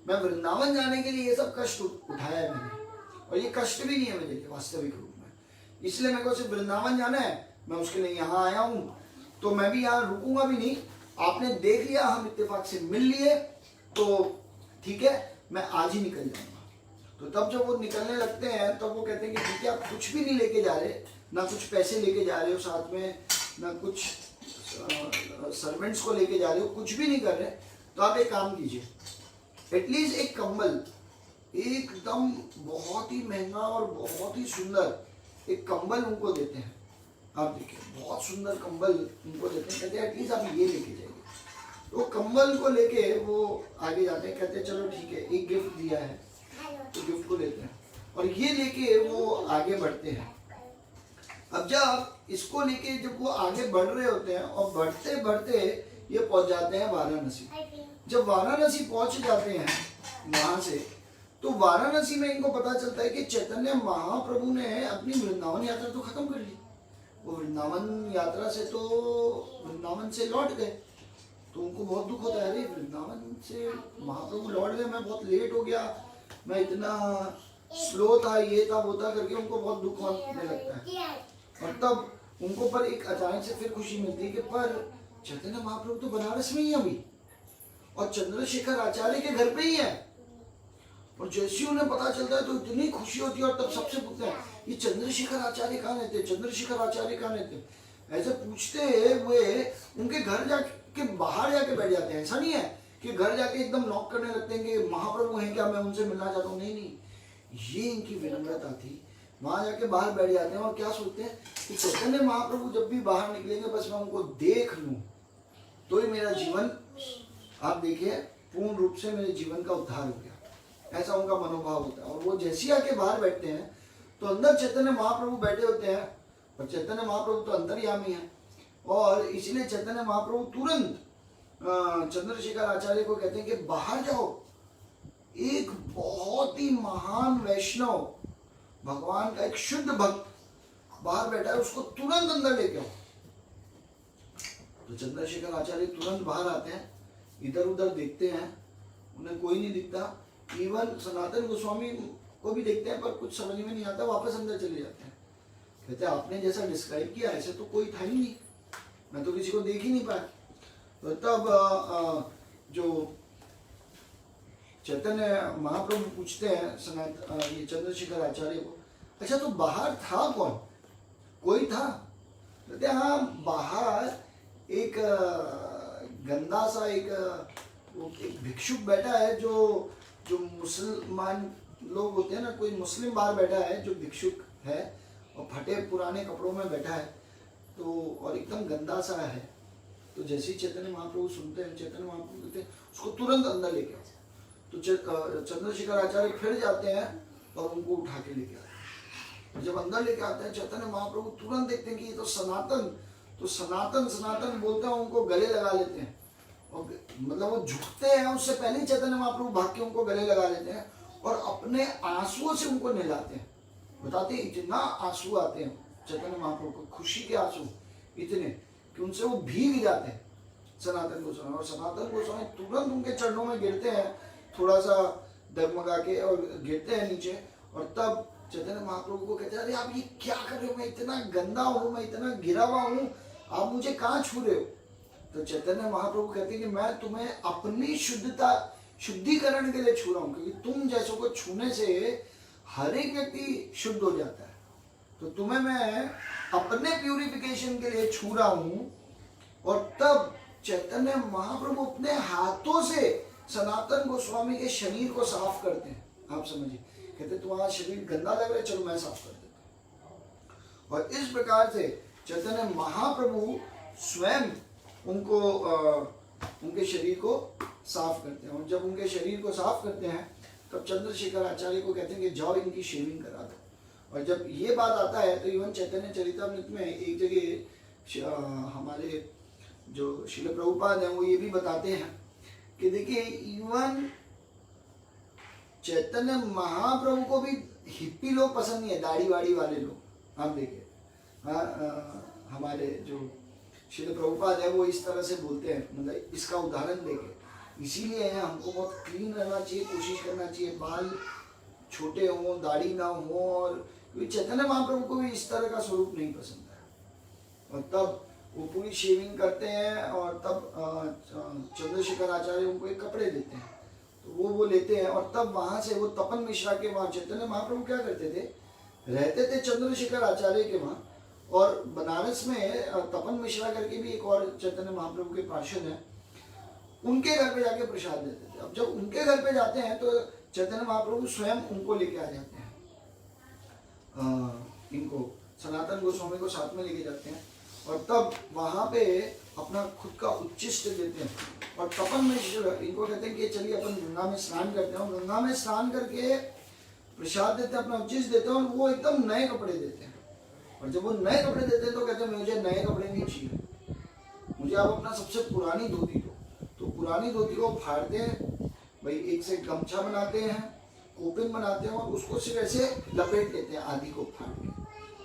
मैं वृंदावन जाने के लिए ये सब कष्ट उठाया है मैंने, और ये कष्ट भी नहीं है मेरे लिए वास्तविक रूप में, इसलिए मेरे को सिर्फ वृंदावन जाना है, मैं उसके लिए यहाँ आया हूँ। तो मैं भी यहाँ रुकूंगा भी नहीं, आपने देख लिया हम इत्तेफाक से मिल लिए तो ठीक है, मैं आज ही निकल जाऊंगा। तो तब जब वो निकलने लगते हैं तब वो कहते हैं कि ठीक है आप कुछ भी नहीं लेके जा रहे, ना कुछ पैसे लेके जा रहे हो साथ में, ना कुछ सर्वेंट्स को लेके जा रहे हो, कुछ भी नहीं कर रहे, तो आप एक काम कीजिए, एटलीस्ट एक कंबल, एकदम बहुत ही महंगा और बहुत ही सुंदर एक कंबल उनको देते हैं। आप देखिए बहुत सुंदर कंबल उनको देते हैं, कहते हैं एटलीस्ट आप ये लेके जाइए। तो कंबल को लेके वो आगे जाते हैं, कहते हैं चलो ठीक है, एक गिफ्ट दिया है तो गिफ्ट को लेते हैं और ये लेके वो आगे बढ़ते हैं। अब जब इसको लेके जब वो आगे बढ़ रहे होते हैं और बढ़ते बढ़ते ये पहुंच जाते हैं वाराणसी। जब वाराणसी पहुंच जाते हैं वहां से, तो वाराणसी में इनको पता चलता है कि चैतन्य महाप्रभु ने अपनी वृंदावन यात्रा तो खत्म कर ली। वो वृंदावन यात्रा से तो वृंदावन से लौट गए, तो उनको बहुत दुख होता है, अरे वृंदावन से महाप्रभु लौट गए, मैं बहुत लेट हो गया, मैं इतना स्लो था, ये था वो था करके उनको बहुत दुख होने लगता है। और तब उनको पर एक अचानक से फिर खुशी मिलती है कि पर चैतन्य महाप्रभु तो बनारस में ही है अभी और चंद्रशेखर आचार्य के घर पे ही है। और जैसे उन्हें पता चलता है तो इतनी खुशी होती है और तब सबसे पूछते हैं ये चंद्रशेखर आचार्य कहाँ रहते, चंद्रशेखर आचार्य कहाँ रहते, ऐसे पूछते हुए उनके घर जाके बाहर जाके बैठ जाते हैं। ऐसा नहीं है कि घर जाके एकदम नॉक करने लगते हैं कि महाप्रभु हैं क्या, मैं उनसे मिलना चाहता हूँ, नहीं नहीं, ये इनकी विनम्रता थी। वहां जाके बाहर बैठ जाते हैं और क्या सोचते हैं कि चैतन्य महाप्रभु जब भी बाहर निकलेंगे बस मैं उनको देख लूं तो ही मेरा जीवन, आप देखिए, पूर्ण रूप से मेरे जीवन का उद्धार हो गया, ऐसा उनका मनोभाव होता है। और वो जैसे ही आके बाहर बैठते हैं तो अंदर चैतन्य महाप्रभु बैठे होते हैं और चैतन्य महाप्रभु तो अंतर्यामी है और इसलिए चैतन्य महाप्रभु तुरंत चंद्रशेखर आचार्य को कहते हैं कि बाहर जाओ, एक बहुत ही महान वैष्णव, भगवान का एक शुद्ध भक्त बाहर बैठा है, उसको तुरंत अंदर लेके आओ। तो चंद्रशेखर आचार्य तुरंत बाहर आते हैं, इधर उधर देखते हैं, उन्हें कोई नहीं दिखता, इवन सनातन गोस्वामी को भी देखते हैं पर कुछ समझ में नहीं आता, वापस अंदर चले जाते हैं। कहते हैं आपने जैसा डिस्क्राइब किया ऐसे तो कोई था ही नहीं, मैं तो किसी को देख ही नहीं पाया। तो तब जो चैतन्य महाप्रभु पूछते हैं ये चंद्रशेखर आचार्य को, अच्छा तो बाहर था कौन, कोई था? कहते हाँ, बाहर एक गंदा सा एक भिक्षुक बैठा है, जो मुसलमान लोग होते हैं ना, कोई मुस्लिम बाहर बैठा है जो भिक्षुक है और फटे पुराने कपड़ों में बैठा है, तो और एकदम गंदा सा है। तो जैसे ही चैतन्य महाप्रभु सुनते हैं, चैतन्य महाप्रभु कहते हैं उसको तुरंत अंदर लेके आओ। तो चंद्रशेखर आचार्य फिर जाते हैं और उनको उठा के लेके आते हैं। जब अंदर लेके आते हैं चैतन्य महाप्रभु तुरंत देखते हैं कि ये तो सनातन, तो सनातन सनातन बोलते हैं, उनको गले लगा लेते हैं और मतलब वो झुकते हैं उससे पहले ही चैतन्य महाप्रभु भाग के उनको गले लगा लेते हैं और अपने आंसुओं से उनको नहलाते हैं। बताते हैं इतना आंसू आते हैं चैतन्य महाप्रभु को, खुशी के आंसू इतने कि उनसे वो भीग जाते हैं सनातन गोस्वामी। और सनातन गोस्वामी तुरंत उनके चरणों में गिरते हैं, थोड़ा सा डगमगा के और गिरते हैं नीचे। और तब चैतन्य महाप्रभु को कहते हैं अरे आप ये क्या कर रहे हो, मैं इतना गंदा हूँ, मैं इतना गिरा हुआ हूँ, आप मुझे कहाँ छू रहे हो? तो चैतन्य महाप्रभु कहते हैं कि मैं तुम्हें अपनी शुद्धिकरण के लिए छू रहा हूँ, क्योंकि तुम जैसों को छूने से हर एक व्यक्ति शुद्ध हो जाता है, तो तुम्हें मैं अपने प्यूरिफिकेशन के लिए छू रहा हूँ। और तब चैतन्य महाप्रभु अपने हाथों से सनातन गोस्वामी के शरीर को साफ करते हैं। आप समझिए, कहते तुम्हारा शरीर गंदा लग रहा है, चलो मैं साफ कर देता हूँ। और इस प्रकार से चैतन्य महाप्रभु स्वयं उनको उनके शरीर को साफ करते हैं। और जब उनके शरीर को साफ करते हैं तब चंद्रशेखर आचार्य को कहते हैं कि जाओ इनकी शेविंग करा दो। और जब ये बात आता है तो इवन चैतन्य चरितामृत में एक जगह हमारे जो श्रील प्रभुपाद हैं वो ये भी बताते हैं कि देखिए इवन चैतन्य महाप्रभु को भी हिप्पी लोग पसंद नहीं है, दाढ़ी वाड़ी वाले लोग। आप देखिए हमारे जो श्रील प्रभुपाद है वो इस तरह से बोलते हैं, मतलब इसका उदाहरण देके, इसीलिए हमको बहुत क्लीन रहना चाहिए, कोशिश करना चाहिए, बाल छोटे हों, दाढ़ी ना हो। और क्योंकि चैतन्य महाप्रभु को भी इस तरह का स्वरूप नहीं पसंद है। और तब वो पूरी शेविंग करते हैं और तब चंद्रशेखर आचार्य उनको एक कपड़े देते हैं, तो वो लेते हैं। और तब वहाँ से वो तपन मिश्रा के वहाँ चैतन्य महाप्रभु क्या करते थे, रहते थे चंद्रशेखर आचार्य के वहाँ, और बनारस में तपन मिश्रा करके भी एक और चैतन्य महाप्रभु के पार्षद हैं, उनके घर पे जाके प्रसाद देते थे। अब जब उनके घर पे जाते हैं तो चैतन्य महाप्रभु स्वयं उनको लेके आ जाते हैं, इनको सनातन गोस्वामी को साथ में लेके जाते हैं और तब वहाँ पे अपना खुद का उच्चिष्ट देते हैं। और तपन मिश्र इनको कहते हैं कि चलिए अपन गंगा में स्नान करते हैं, और गंगा में स्नान करके प्रसाद देते हैं, अपना उच्चिष्ट देते हैं, और वो एकदम नए कपड़े देते हैं। और जब वो नए कपड़े देते हैं तो कहते हैं मुझे नए कपड़े नहीं चाहिए, मुझे आप अपना सबसे पुरानी धोती दो। तो पुरानी धोती को फाड़ते हैं भाई, एक से गमछा बनाते हैं, कोपिन बनाते हैं, और उसको सिर्फ ऐसे लपेट लेते हैं, आदि को फाड़ के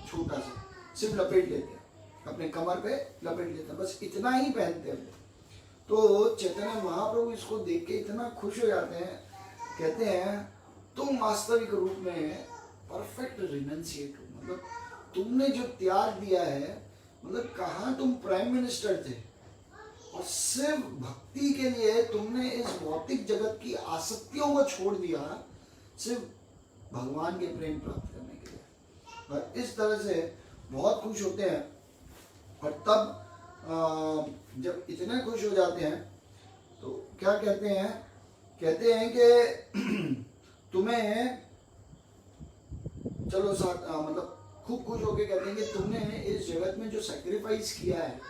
छोटा सा सिर्फ लपेट लेते हैं, अपने कमर पे लपेट लेते हैं, बस इतना ही पहनते हैं। तो चैतन्य महाप्रभु इसको देख के इतना खुश हो जाते हैं, कहते हैं तुम वास्तविक रूप में परफेक्ट रिनंसिएट हो, मतलब तुमने जो त्याग दिया है, मतलब कहाँ तुम प्राइम मिनिस्टर थे और सिर्फ भक्ति के लिए तुमने इस भौतिक जगत की आसक्तियों को छोड़ दिया, सिर्फ भगवान के प्रेम प्राप्त करने के लिए। और इस तरह से बहुत खुश होते हैं। और तब जब इतने खुश हो जाते हैं तो क्या कहते हैं, कहते हैं कि तुम्हें चलो साथ मतलब खूब खुश होके कहते हैं कि तुमने इस जगत में जो सैक्रिफाइस किया है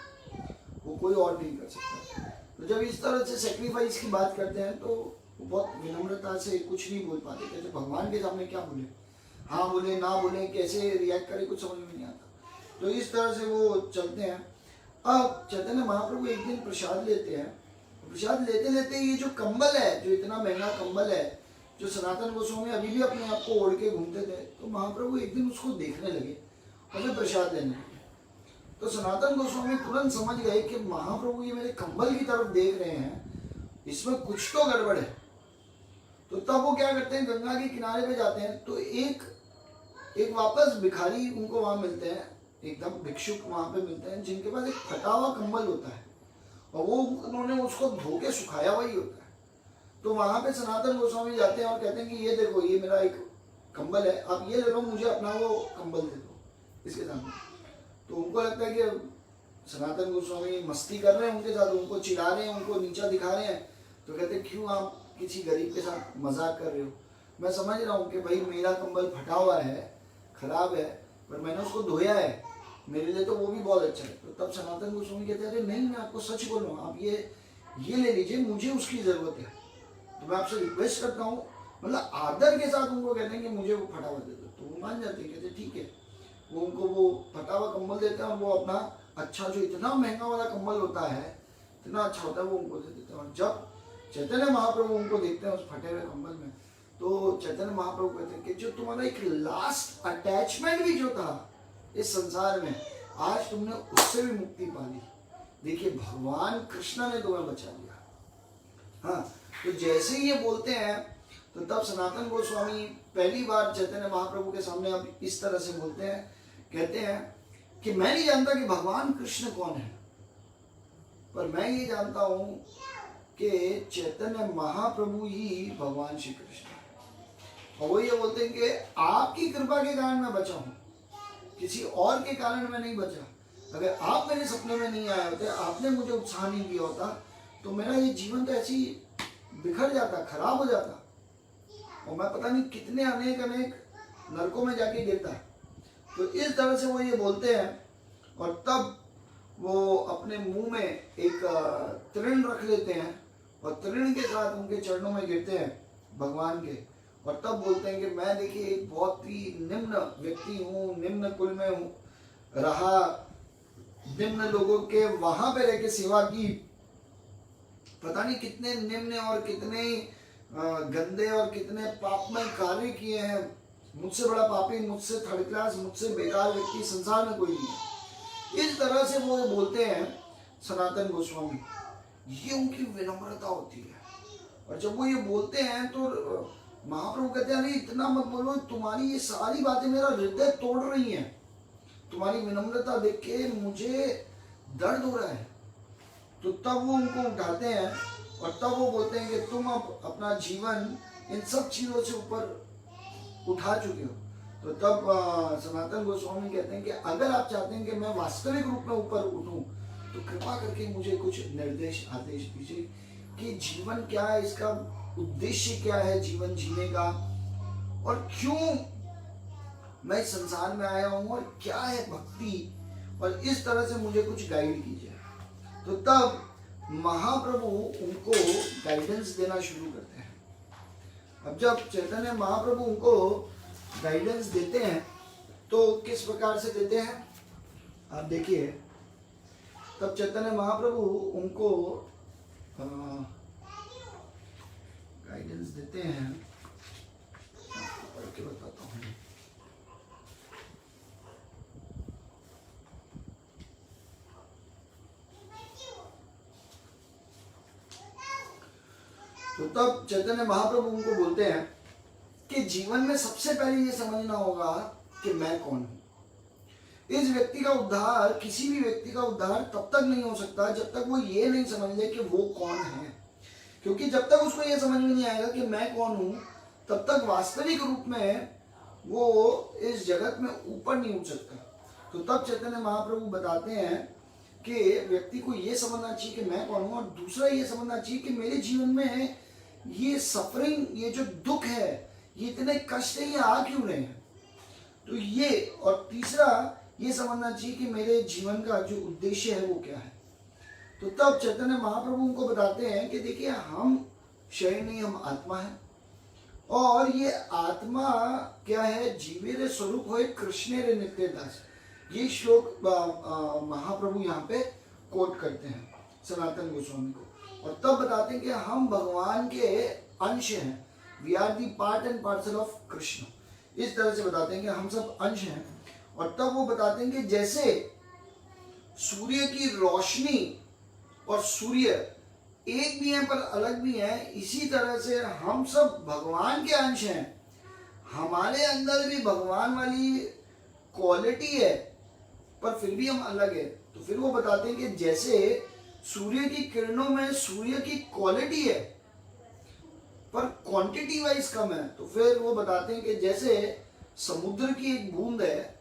वो कोई और नहीं कर सकता। तो जब इस तरह से सैक्रिफाइस की बात करते हैं तो वो बहुत विनम्रता से कुछ नहीं बोल पाते, कहते भगवान के सामने क्या बोले, हाँ बोले ना बोले, कैसे रिएक्ट करे, कुछ समझ में नहीं आता। तो इस तरह से वो चलते हैं। अब चैतन्य महाप्रभु एक दिन प्रसाद लेते हैं, प्रसाद लेते लेते ये जो कंबल है, जो इतना महंगा कंबल है, जो सनातन गोस्वामी अभी भी अपने आप को ओढ़ के घूमते थे, तो महाप्रभु एक दिन उसको देखने लगे और फिर प्रसाद लेने लगे। तो सनातन गोस्वामी तुरंत समझ गए कि महाप्रभु ये मेरे कंबल की तरफ देख रहे हैं, इसमें कुछ तो गड़बड़ है। तो तब वो क्या करते हैं, गंगा के किनारे पे जाते हैं, तो एक वापस भिखारी उनको वहां मिलते हैं, एकदम भिक्षुक वहां पे मिलते हैं, जिनके पास एक फटा हुआ कंबल होता है और वो उन्होंने उसको धो के सुखाया हुआ ही होता है। तो वहां पे सनातन गोस्वामी जाते हैं और कहते हैं कि ये देखो, ये मेरा एक कंबल है, आप ये ले लो, मुझे अपना वो कंबल दे दो इसके सामने। तो उनको लगता है कि सनातन गोस्वामी मस्ती कर रहे हैं उनके साथ, उनको चिढ़ा रहे हैं, उनको नीचा दिखा रहे हैं। तो कहते हैं क्यों आप किसी गरीब के साथ मजाक कर रहे हो, मैं समझ रहा हूँ कि भाई मेरा कंबल फटा हुआ है, खराब है, पर मैंने उसको धोया है, मेरे लिए तो वो भी बहुत अच्छा है। तो तब सनातन गोस्वामी कहते हैं अरे नहीं, मैं आपको सच बोल रहा हूँ, आप ये ले लीजिए, मुझे उसकी ज़रूरत है, तो मैं आपसे रिक्वेस्ट करता हूँ, मतलब आदर के साथ उनको कहते हैं कि मुझे वो फटा हुआ दे दो। तो वो मान जाते हैं, कहते ठीक है। वो उनको वो फटा हुआ कंबल देते हैं और वो अपना अच्छा, जो इतना महंगा वाला कंबल होता है, इतना अच्छा होता है, वो उनको दे देते हैं। और जब चैतन्य महाप्रभु उनको देखते हैं उस फटे हुए कंबल में, तो चैतन्य महाप्रभु कहते हैं कि जो तुम्हारा एक लास्ट अटैचमेंट भी जो था इस संसार में, आज तुमने उससे भी मुक्ति पा ली। देखिए भगवान कृष्ण ने तुम्हें बचा लिया। हाँ, तो जैसे ही ये बोलते हैं तो तब सनातन गोस्वामी पहली बार चैतन्य महाप्रभु के सामने अब इस तरह से बोलते हैं, कहते हैं कि मैं नहीं जानता कि भगवान कृष्ण कौन है, पर मैं ये जानता हूं कि चैतन्य महाप्रभु ही भगवान श्री कृष्ण है। और वो ये बोलते हैं कि आपकी कृपा के कारण मैं बचा हूं, किसी और के कारण मैं नहीं बचा। अगर आप मेरे सपने में नहीं आए होते, आपने मुझे उत्साह नहीं दिया होता, तो मेरा ये जीवन तो ऐसे ही बिखर जाता, खराब हो जाता, और मैं पता नहीं कितने अनेक नरकों में जाके गिरता। तो इस तरह से वो ये बोलते हैं। और तब वो अपने मुंह में एक तृण रख लेते हैं और तृण के साथ उनके चरणों में गिरते हैं भगवान के, और तब बोलते हैं कि मैं देखिए एक बहुत ही निम्न व्यक्ति हूँ, निम्न कुल में हूँ, रहा, निम्न लोगों के वहां पे रह के सेवा की, पता नहीं कितने निम्न और कितने गंदे और कितने पापमय कार्य किए हैं, मुझसे बड़ा पापी, मुझसे थर्ड क्लास, मुझसे बेकार व्यक्ति संसार में कोई नहीं है। इस तरह से वो बोलते हैं सनातन गोस्वामी, ये उनकी विनम्रता होती है। और जब वो ये बोलते हैं तो महाप्रभु कहते हैं अरे इतना मत बोलो, तुम्हारी ये सारी बातें मेरा हृदय तोड़ रही हैं, तुम्हारी विनम्रता देख के मुझे दर्द हो रहा है। तो तब वो उनको उठाते हैं और तब वो बोलते हैं कि तुम अब अपना जीवन इन सब चीज़ों से ऊपर उठा चुके हो, तो तब सनातन गोस्वामी कहते हैं कि अगर आप चाहते हैं कि मैं वास्तविक रूप में ऊपर उठूं तो कृपा करके मुझे कुछ निर्देश आदेश दीजिए कि जीवन क्या है, इसका उद्देश्य क्या है जीवन जीने का, और क्यों मैं इस संसार में आया हूं, और क्या है भक्ति, और इस तरह से मुझे कुछ गाइड कीजिए। तो तब महाप्रभु उनको गाइडेंस देना शुरू करते हैं। अब जब चैतन्य महाप्रभु उनको गाइडेंस देते हैं तो किस प्रकार से देते हैं आप देखिए। तब चैतन्य महाप्रभु उनको गाइडेंस देते हैं, आपको पढ़ के बताता हूँ। तो तब चैतन्य महाप्रभु उनको बोलते हैं कि जीवन में सबसे पहले ये समझना होगा कि मैं कौन हूं। इस व्यक्ति का उद्धार, किसी भी व्यक्ति का उद्धार तब तक नहीं हो सकता जब तक वो ये नहीं समझ ले कि वो कौन है, क्योंकि जब तक उसको ये समझ में नहीं आएगा कि मैं कौन हूं तब तक वास्तविक रूप में वो इस जगत में ऊपर नहीं उठ सकता। तो तब चैतन्य महाप्रभु बताते हैं कि व्यक्ति को ये समझना चाहिए कि मैं कौन हूं, और दूसरा ये समझना चाहिए कि मेरे जीवन में ये सफरिंग, ये जो दुख है, ये इतने कष्ट है, ये आ क्यों रहे हैं। तो ये, और तीसरा ये समझना चाहिए कि मेरे जीवन का जो उद्देश्य है वो क्या है। तो तब चैतन्य महाप्रभु उनको बताते हैं कि देखिए हम शरीर नहीं, हम आत्मा है, और ये आत्मा क्या है, जीवेरे स्वरूप होए कृष्णेरे नित्य दास। ये श्लोक महाप्रभु यहाँ पे कोट करते हैं सनातन गोस्वामी को, और तब बताते हैं कि हम भगवान के अंश हैं, we are the part and parcel of Krishna. इस तरह से बताते हैं कि हम सब अंश हैं। और तब वो बताते हैं कि जैसे सूर्य की रोशनी और सूर्य एक भी है पर अलग भी है, इसी तरह से हम सब भगवान के अंश हैं, हमारे अंदर भी भगवान वाली क्वालिटी है पर फिर भी हम अलग है। तो फिर वो बताते हैं कि जैसे सूर्य की किरणों में सूर्य की क्वालिटी है पर क्वांटिटी वाइज कम है, तो फिर वो बताते हैं कि जैसे समुद्र की एक बूंद है,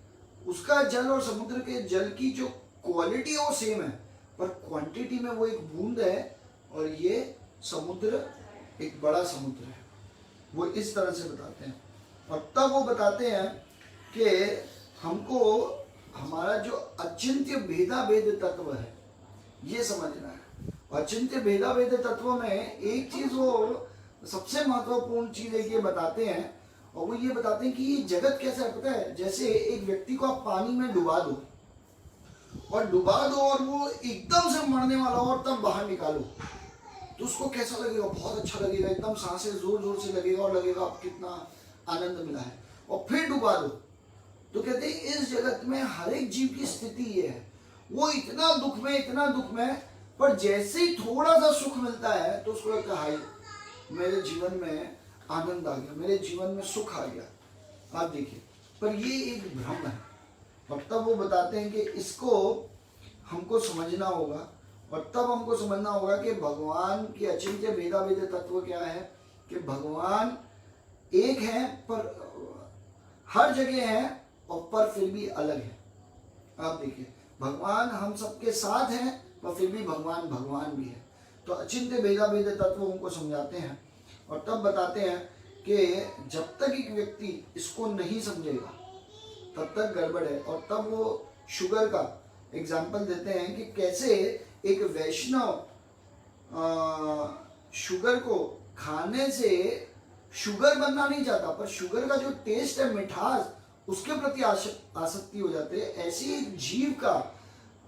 उसका जल और समुद्र के जल की जो क्वालिटी है वो सेम है पर क्वांटिटी में वो एक बूंद है, और ये समुद्र एक बड़ा समुद्र है। वो इस तरह से बताते हैं। और तब वो बताते हैं कि हमको हमारा जो अचिंत्य भेदा भेद तत्व है ये समझना है। अचिंत्य भेदा भेद तत्व में एक चीज वो सबसे महत्वपूर्ण चीज है, ये बताते हैं, और वो ये बताते हैं कि ये जगत कैसा है पता है। जैसे एक व्यक्ति को आप पानी में डुबा दो और वो एकदम से मरने वाला हो और तब बाहर निकालो, तो उसको कैसा लगेगा, बहुत अच्छा लगेगा, एकदम सांसें जोर जोर से लगेगा और लगेगा आप कितना आनंद मिला है। और फिर डुबा दो तो कहते हैं इस जगत में हर एक जीव की स्थिति ये है, वो इतना दुख में, पर जैसे ही थोड़ा सा सुख मिलता है तो उसको लगता है मेरे जीवन में आनंद आ गया, मेरे जीवन में सुख आ गया। आप देखिए, पर ये एक भ्रम है। और तब वो बताते हैं कि इसको हमको समझना होगा, और तब हमको समझना होगा कि भगवान के अचिंत्य भेदा भेद तत्व क्या है, कि भगवान एक है पर हर जगह है और पर फिर भी अलग है। आप देखिए, भगवान हम सबके साथ हैं पर फिर भी भगवान भी है। तो अचिंत्य भेदा भेद तत्व उनको समझाते हैं, और तब बताते हैं कि जब तक एक व्यक्ति इसको नहीं समझेगा तब तक गड़बड़ है। और तब वो शुगर का एग्जाम्पल देते हैं कि कैसे एक वैष्णव शुगर को खाने से शुगर बनना नहीं चाहता, पर शुगर का जो टेस्ट है, मिठास, उसके प्रति आसक्ति हो जाते हैं। ऐसी जीव का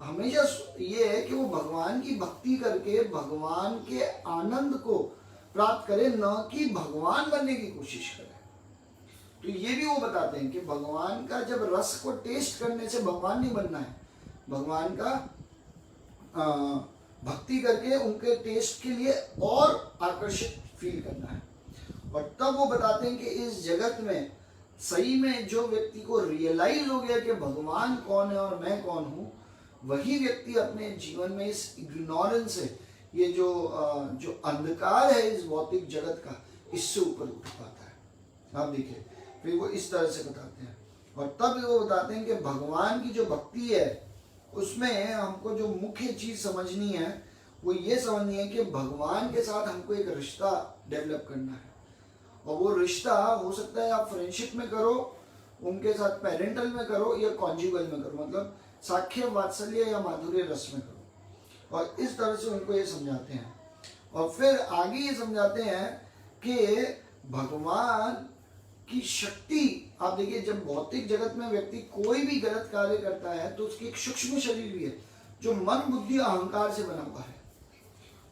हमेशा ये है कि वो भगवान की भक्ति करके भगवान के आनंद को प्राप्त करे, न कि भगवान बनने की कोशिश करे। तो ये भी वो बताते हैं कि भगवान का जब रस को टेस्ट करने से भगवान नहीं बनना है, भगवान का भक्ति करके उनके टेस्ट के लिए और आकर्षित फील करना है। और तब वो बताते हैं कि इस जगत में सही में जो व्यक्ति को रियलाइज हो गया कि भगवान कौन है और मैं कौन हूँ, वही व्यक्ति अपने जीवन में इस इग्नोरेंस से, ये जो अंधकार है इस भौतिक जगत का, इससे ऊपर उठ पाता है। आप देखिए, फिर वो इस तरह से बताते हैं और तब वो बताते हैं कि भगवान की जो भक्ति है उसमें हमको जो मुख्य चीज समझनी है वो ये समझनी है कि भगवान के साथ हमको एक रिश्ता डेवलप करना है। और वो रिश्ता हो सकता है आप फ्रेंडशिप में करो, उनके साथ पेरेंटल में करो या कॉन्जुगल में करो, मतलब साख्य वात्सल्य या माधुर्य रस में करो। और इस तरह से उनको ये समझाते हैं। और फिर आगे ये समझाते हैं कि भगवान की शक्ति, आप देखिए जब भौतिक जगत में व्यक्ति कोई भी गलत कार्य करता है तो उसकी एक सूक्ष्म शरीर भी है जो मन बुद्धि अहंकार से बना हुआ है,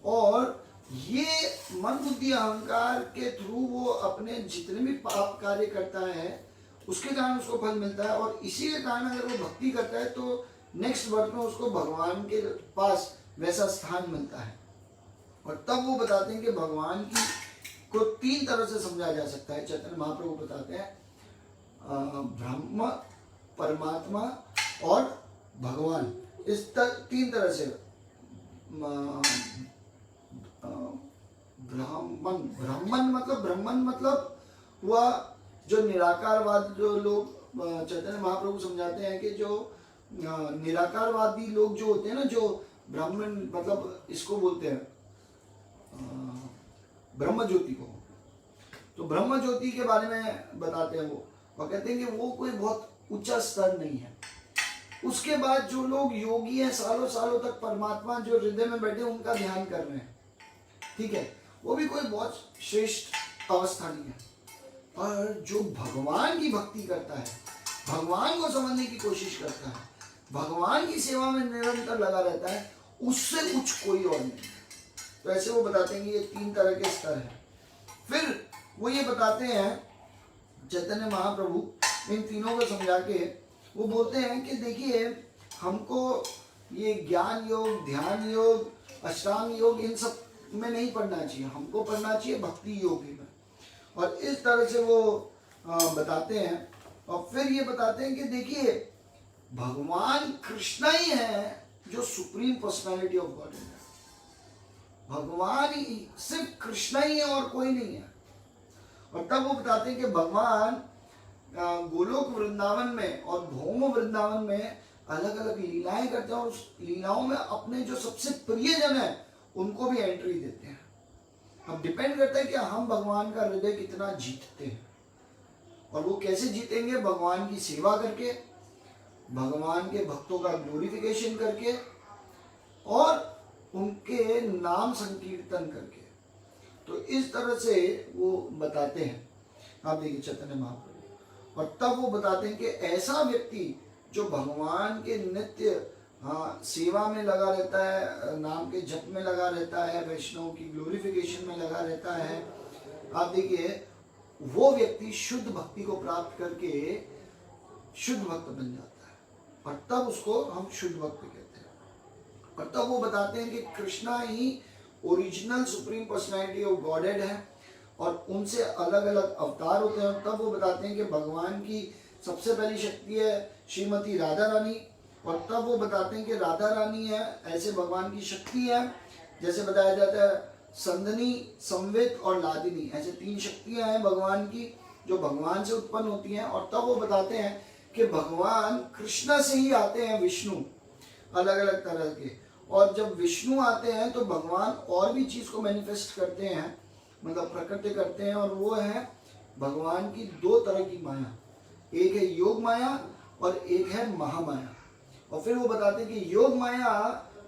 और ये मन बुद्धि अहंकार के थ्रू वो अपने जितने भी पाप कार्य करता है उसके कारण उसको फल मिलता है। और इसी के कारण अगर वो भक्ति करता है तो नेक्स्ट बर्थ में उसको भगवान के पास वैसा स्थान मिलता है। और तब वो बताते हैं कि भगवान की को तीन तरह से समझा जा सकता है। चैतन्य महाप्रभु बताते हैं ब्रह्म, परमात्मा और भगवान, इस तीन तरह से। ब्राह्मण मतलब हुआ जो निराकारवाद, जो लोग चैतन्य महाप्रभु समझाते हैं कि जो निराकारवादी लोग जो होते हैं ना, जो ब्राह्मण मतलब इसको बोलते हैं ब्रह्म ज्योति को, तो ब्रह्म ज्योति के बारे में बताते हैं वो, और कहते हैं कि वो कोई बहुत ऊंचा स्तर नहीं है। उसके बाद जो लोग योगी हैं, सालों सालों तक परमात्मा जो हृदय में बैठे उनका ध्यान कर रहे हैं, ठीक है, वो भी कोई बहुत श्रेष्ठ अवस्था नहीं है। और जो भगवान की भक्ति करता है, भगवान को समझने की कोशिश करता है, भगवान की सेवा में निरंतर लगा रहता है, उससे उच्च कोई और नहीं। तो ऐसे वो बताते हैं कि ये तीन तरह के स्तर हैं। फिर वो ये बताते हैं चैतन्य महाप्रभु इन तीनों को समझा के वो बोलते हैं कि देखिए हमको ये ज्ञान योग, ध्यान योग, अष्टांग योग इन सब में नहीं पढ़ना चाहिए, हमको पढ़ना चाहिए भक्ति योग में। और इस तरह से वो बताते हैं। और फिर ये बताते हैं कि देखिए भगवान कृष्ण ही है जो सुप्रीम पर्सनालिटी ऑफ गॉड है। भगवान ही, सिर्फ कृष्ण ही है और कोई नहीं है। और तब वो बताते हैं कि भगवान गोलोक वृंदावन में और भौम वृंदावन में अलग अलग लीलाएं करते हैं, और उस लीलाओं में अपने जो सबसे प्रियजन है उनको भी एंट्री देते हैं। अब डिपेंड करता है कि हम भगवान का हृदय कितना जीतते हैं। और वो कैसे जीतेंगे? भगवान की सेवा करके, भगवान के भक्तों का ग्लोरिफिकेशन करके और उनके नाम संकीर्तन करके। तो इस तरह से वो बताते हैं। आप देखिए चैतन्य महाप्रभु। और तब वो बताते हैं कि ऐसा व्यक्ति जो भगवान के नित्य सेवा में लगा रहता है, नाम के जप में लगा रहता है, वैष्णव की ग्लोरिफिकेशन में लगा रहता है, आप देखिए वो व्यक्ति शुद्ध भक्ति को प्राप्त करके शुद्ध भक्त बन जाता है। और तब उसको हम शुद्ध भक्त कहते हैं। और तब वो बताते हैं कि कृष्णा ही original supreme personality of godhead है और उनसे अलग अलग अवतार होते हैं। तब वो बताते हैं कि भगवान की सबसे पहली शक्ति है श्रीमती राधा रानी। और तब वो बताते हैं कि राधा रानी है, ऐसे भगवान की शक्ति है, जैसे बताया जाता है संधनी, संवित और लादिनी, ऐसे तीन शक्तियां हैं भगवान की जो भगवान से उत्पन्न होती हैं। और तब वो बताते हैं कि भगवान कृष्ण से ही आते हैं विष्णु, अलग अलग तरह के। और जब विष्णु आते हैं तो भगवान और भी चीज को मैनिफेस्ट करते हैं, मतलब प्रकट करते हैं। और वो है भगवान की दो तरह की माया, एक है योग माया और एक है महामाया। और फिर वो बताते हैं कि योग माया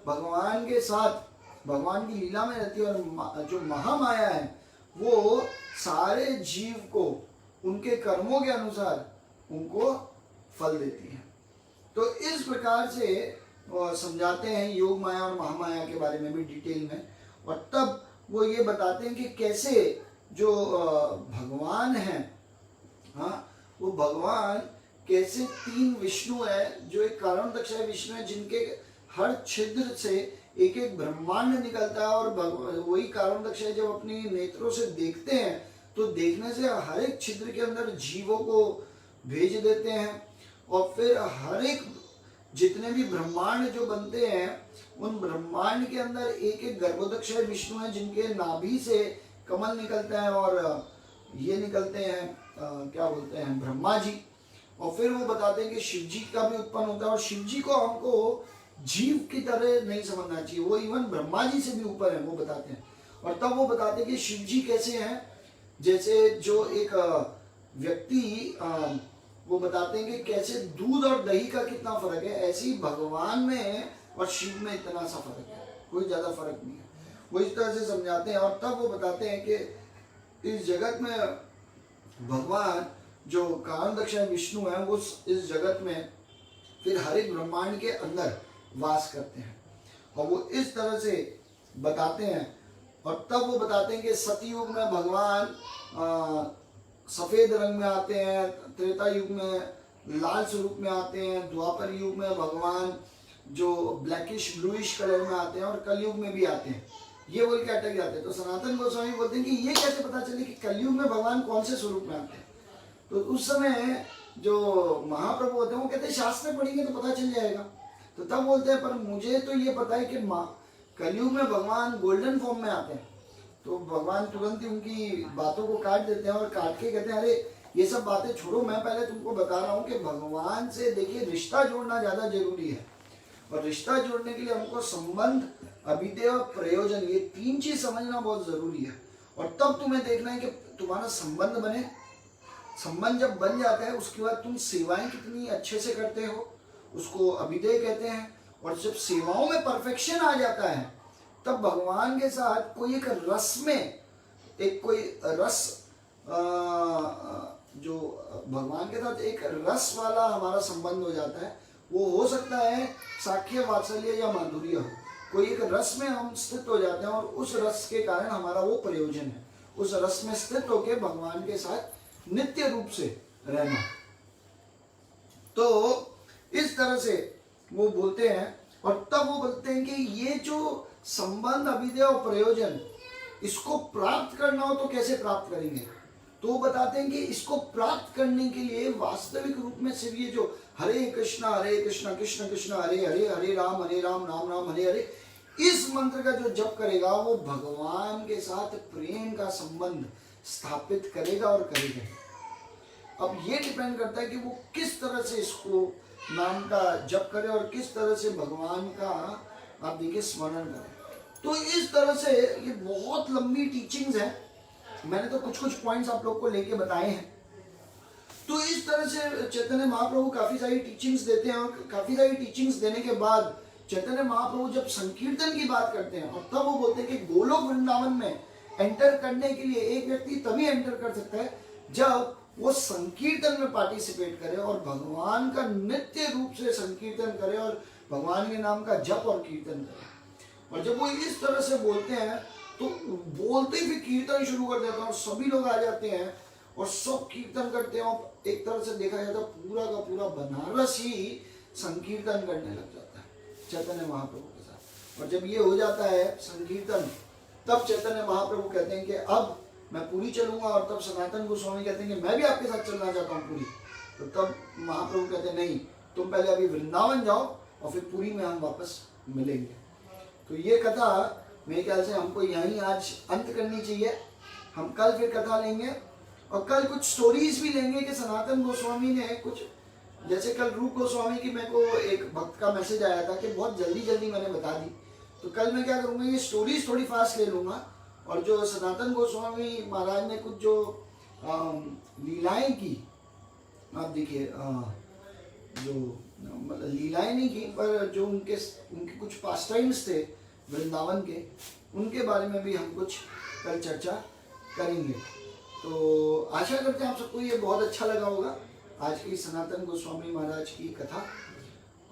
भगवान के साथ भगवान की लीला में रहती है, और जो महामाया है वो सारे जीव को उनके कर्मों के अनुसार उनको फल देती है। तो इस प्रकार से समझाते हैं योग माया और महामाया के बारे में भी डिटेल में। और तब वो ये बताते हैं कि कैसे जो भगवान है, वो भगवान कैसे तीन विष्णु है, जो एक कारण दक्ष विष्णु है जिनके हर छिद्र से एक एक ब्रह्मांड निकलता है। और वही कारण दक्ष है जब अपनी नेत्रों से देखते हैं तो देखने से हर एक छिद्र के अंदर जीवों को भेज देते हैं। और फिर हर एक जितने भी ब्रह्मांड जो बनते हैं उन ब्रह्मांड के अंदर एक एक गर्भोदक्ष विष्णु है जिनके नाभि से कमल निकलता है, और ये निकलते हैं क्या बोलते हैं ब्रह्मा जी। और फिर वो बताते हैं कि शिव जी का भी उत्पन्न होता है, और शिव जी को हमको जीव की तरह नहीं समझना चाहिए, वो इवन ब्रह्मा जी से भी ऊपर है, वो बताते हैं। और तब वो बताते हैं कि शिव जी कैसे हैं, जैसे जो एक व्यक्ति वो बताते हैं कि कैसे दूध और दही का कितना फर्क है, ऐसे ही भगवान में और शिव में इतना सा फर्क है, कोई ज्यादा फर्क नहीं है। वो इस तरह से समझाते हैं। और तब वो बताते हैं कि इस जगत में भगवान जो कारण दक्षिण विष्णु है, वो इस जगत में फिर हर एक ब्रह्मांड के अंदर वास करते हैं, और वो इस तरह से बताते हैं। और तब वो बताते हैं कि सतयुग में भगवान सफेद रंग में आते हैं, त्रेता युग में लाल स्वरूप में आते हैं, द्वापर युग में भगवान जो ब्लैकिश ब्लूइश कलर में आते हैं, और कलयुग में भी आते हैं। ये बोल के अटक जाते हैं। तो सनातन गोस्वामी बोलते हैं कि ये कैसे पता चले कि कलयुग में भगवान कौन से स्वरूप में आते हैं। तो उस समय जो महाप्रभु होते हैं वो कहते हैं शास्त्र पढ़ेंगे तो पता चल जाएगा। तो तब बोलते हैं पर मुझे तो ये पता है कि कलयुग में भगवान गोल्डन फॉर्म में आते हैं। तो भगवान तुरंत ही उनकी बातों को काट देते हैं और काट के कहते हैं अरे ये सब बातें छोड़ो, मैं पहले तुमको बता रहा हूँ कि भगवान से देखिए रिश्ता जोड़ना ज्यादा जरूरी है, और रिश्ता जोड़ने के लिए हमको संबंध, अभिधेय और प्रयोजन, ये तीन चीज समझना बहुत जरूरी है। और तब तुम्हें देखना है कि तुम्हारा संबंध बने। संबंध जब बन जाता है उसके बाद तुम सेवाएं कितनी अच्छे से करते हो, उसको अभिधेय कहते हैं। और जब सेवाओं में परफेक्शन आ जाता है तब भगवान के साथ कोई एक रस में, एक कोई रस जो भगवान के साथ एक रस वाला हमारा संबंध हो जाता है। वो हो सकता है साख्य, वात्सल्य या माधुर्य हो, कोई एक रस में हम स्थित हो जाते हैं, और उस रस के कारण हमारा वो प्रयोजन है, उस रस में स्थित होकर भगवान के साथ नित्य रूप से रहना। तो इस तरह से वो बोलते हैं। और तब वो बोलते हैं कि ये जो संबंध, अभिधेय और प्रयोजन, इसको प्राप्त करना हो तो कैसे प्राप्त करेंगे। तो वो बताते हैं कि इसको प्राप्त करने के लिए वास्तविक रूप में सिर्फ ये जो हरे कृष्णा कृष्ण कृष्ण हरे हरे, हरे राम राम राम हरे हरे, इस मंत्र का जो जप करेगा वो भगवान के साथ प्रेम का संबंध स्थापित करेगा और करेगा। अब ये डिपेंड करता है कि वो किस तरह से इसको नाम का जप करे और किस तरह से भगवान का आप देखिए स्मरण करें। तो इस तरह से ये बहुत लंबी टीचिंग्स है, मैंने तो कुछ कुछ पॉइंट्स आप लोग को लेके बताए हैं। तो इस तरह से चैतन्य महाप्रभु काफी सारी टीचिंग्स देते हैं, और काफी सारी टीचिंग्स देने के बाद चैतन्य महाप्रभु जब संकीर्तन की बात करते हैं, और तब वो बोलते हैं कि गोलोक वृंदावन में एंटर करने के लिए एक व्यक्ति तभी एंटर कर सकता है जब वो संकीर्तन में पार्टिसिपेट करे और भगवान का नित्य रूप से संकीर्तन करे और भगवान के नाम का जप और कीर्तन करे। और जब वो इस तरह से बोलते हैं तो बोलते ही फिर कीर्तन शुरू कर देते हैं, और सभी लोग आ जाते हैं और सब कीर्तन करते हैं। और एक तरह से देखा जाए तो पूरा का पूरा बनारस ही संकीर्तन करने लग जाता है चैतन्य महाप्रभु के साथ। और जब ये हो जाता है संकीर्तन, तब चैतन्य महाप्रभु कहते हैं कि अब मैं पूरी चलूंगा, और तब सनातन गोस्वामी कहते हैं कि मैं भी आपके साथ चलना चाहता हूँ पूरी। तो तब महाप्रभु कहते हैं नहीं, तुम पहले अभी वृंदावन जाओ और फिर पूरी में हम वापस मिलेंगे। तो ये कथा मेरे ख्याल से हमको यहीं आज अंत करनी चाहिए। हम कल फिर कथा लेंगे, और कल कुछ स्टोरीज भी लेंगे कि सनातन गोस्वामी ने कुछ, जैसे कल रूप गोस्वामी की मेरे को एक भक्त का मैसेज आया था कि बहुत जल्दी जल्दी मैंने बता दी। तो कल मैं क्या करूँगा, ये स्टोरीज थोड़ी फास्ट ले लूँगा, और जो सनातन गोस्वामी महाराज ने कुछ जो लीलाएं की, आप देखिए जो लीलाएं नहीं की पर जो उनके कुछ पास टाइम्स थे वृंदावन के, उनके बारे में भी हम कुछ कल चर्चा करेंगे। तो आशा करते हैं आप सबको ये बहुत अच्छा लगा होगा आज की सनातन गोस्वामी महाराज की कथा।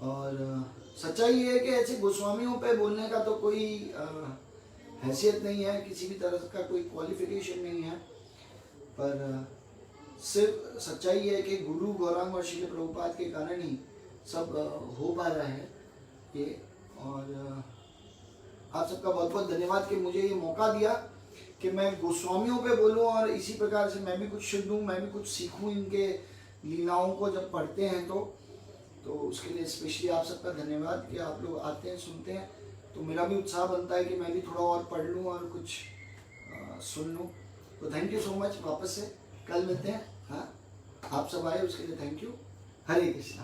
और सच्चाई ये है कि ऐसे गोस्वामियों पे बोलने का तो कोई हैसियत नहीं है, किसी भी तरह का कोई क्वालिफिकेशन नहीं है, पर सिर्फ सच्चाई ये है कि गुरु गौरांग और श्रील प्रभुपाद के कारण ही सब हो पा रहा है ये। और आप सबका बहुत बहुत धन्यवाद कि मुझे ये मौका दिया कि मैं गोस्वामियों पे बोलूं, और इसी प्रकार से मैं भी कुछ शुद्ध हूँ, मैं भी कुछ सीखूं इनके लीलाओं को जब पढ़ते हैं तो उसके लिए स्पेशली आप सबका धन्यवाद कि आप लोग आते हैं, सुनते हैं। तो मेरा भी उत्साह बनता है कि मैं भी थोड़ा और पढ़ लूँ और कुछ सुन लूँ। तो थैंक यू सो मच, वापस से कल मिलते हैं। हाँ, आप सब आए उसके लिए थैंक यू। हरे कृष्णा।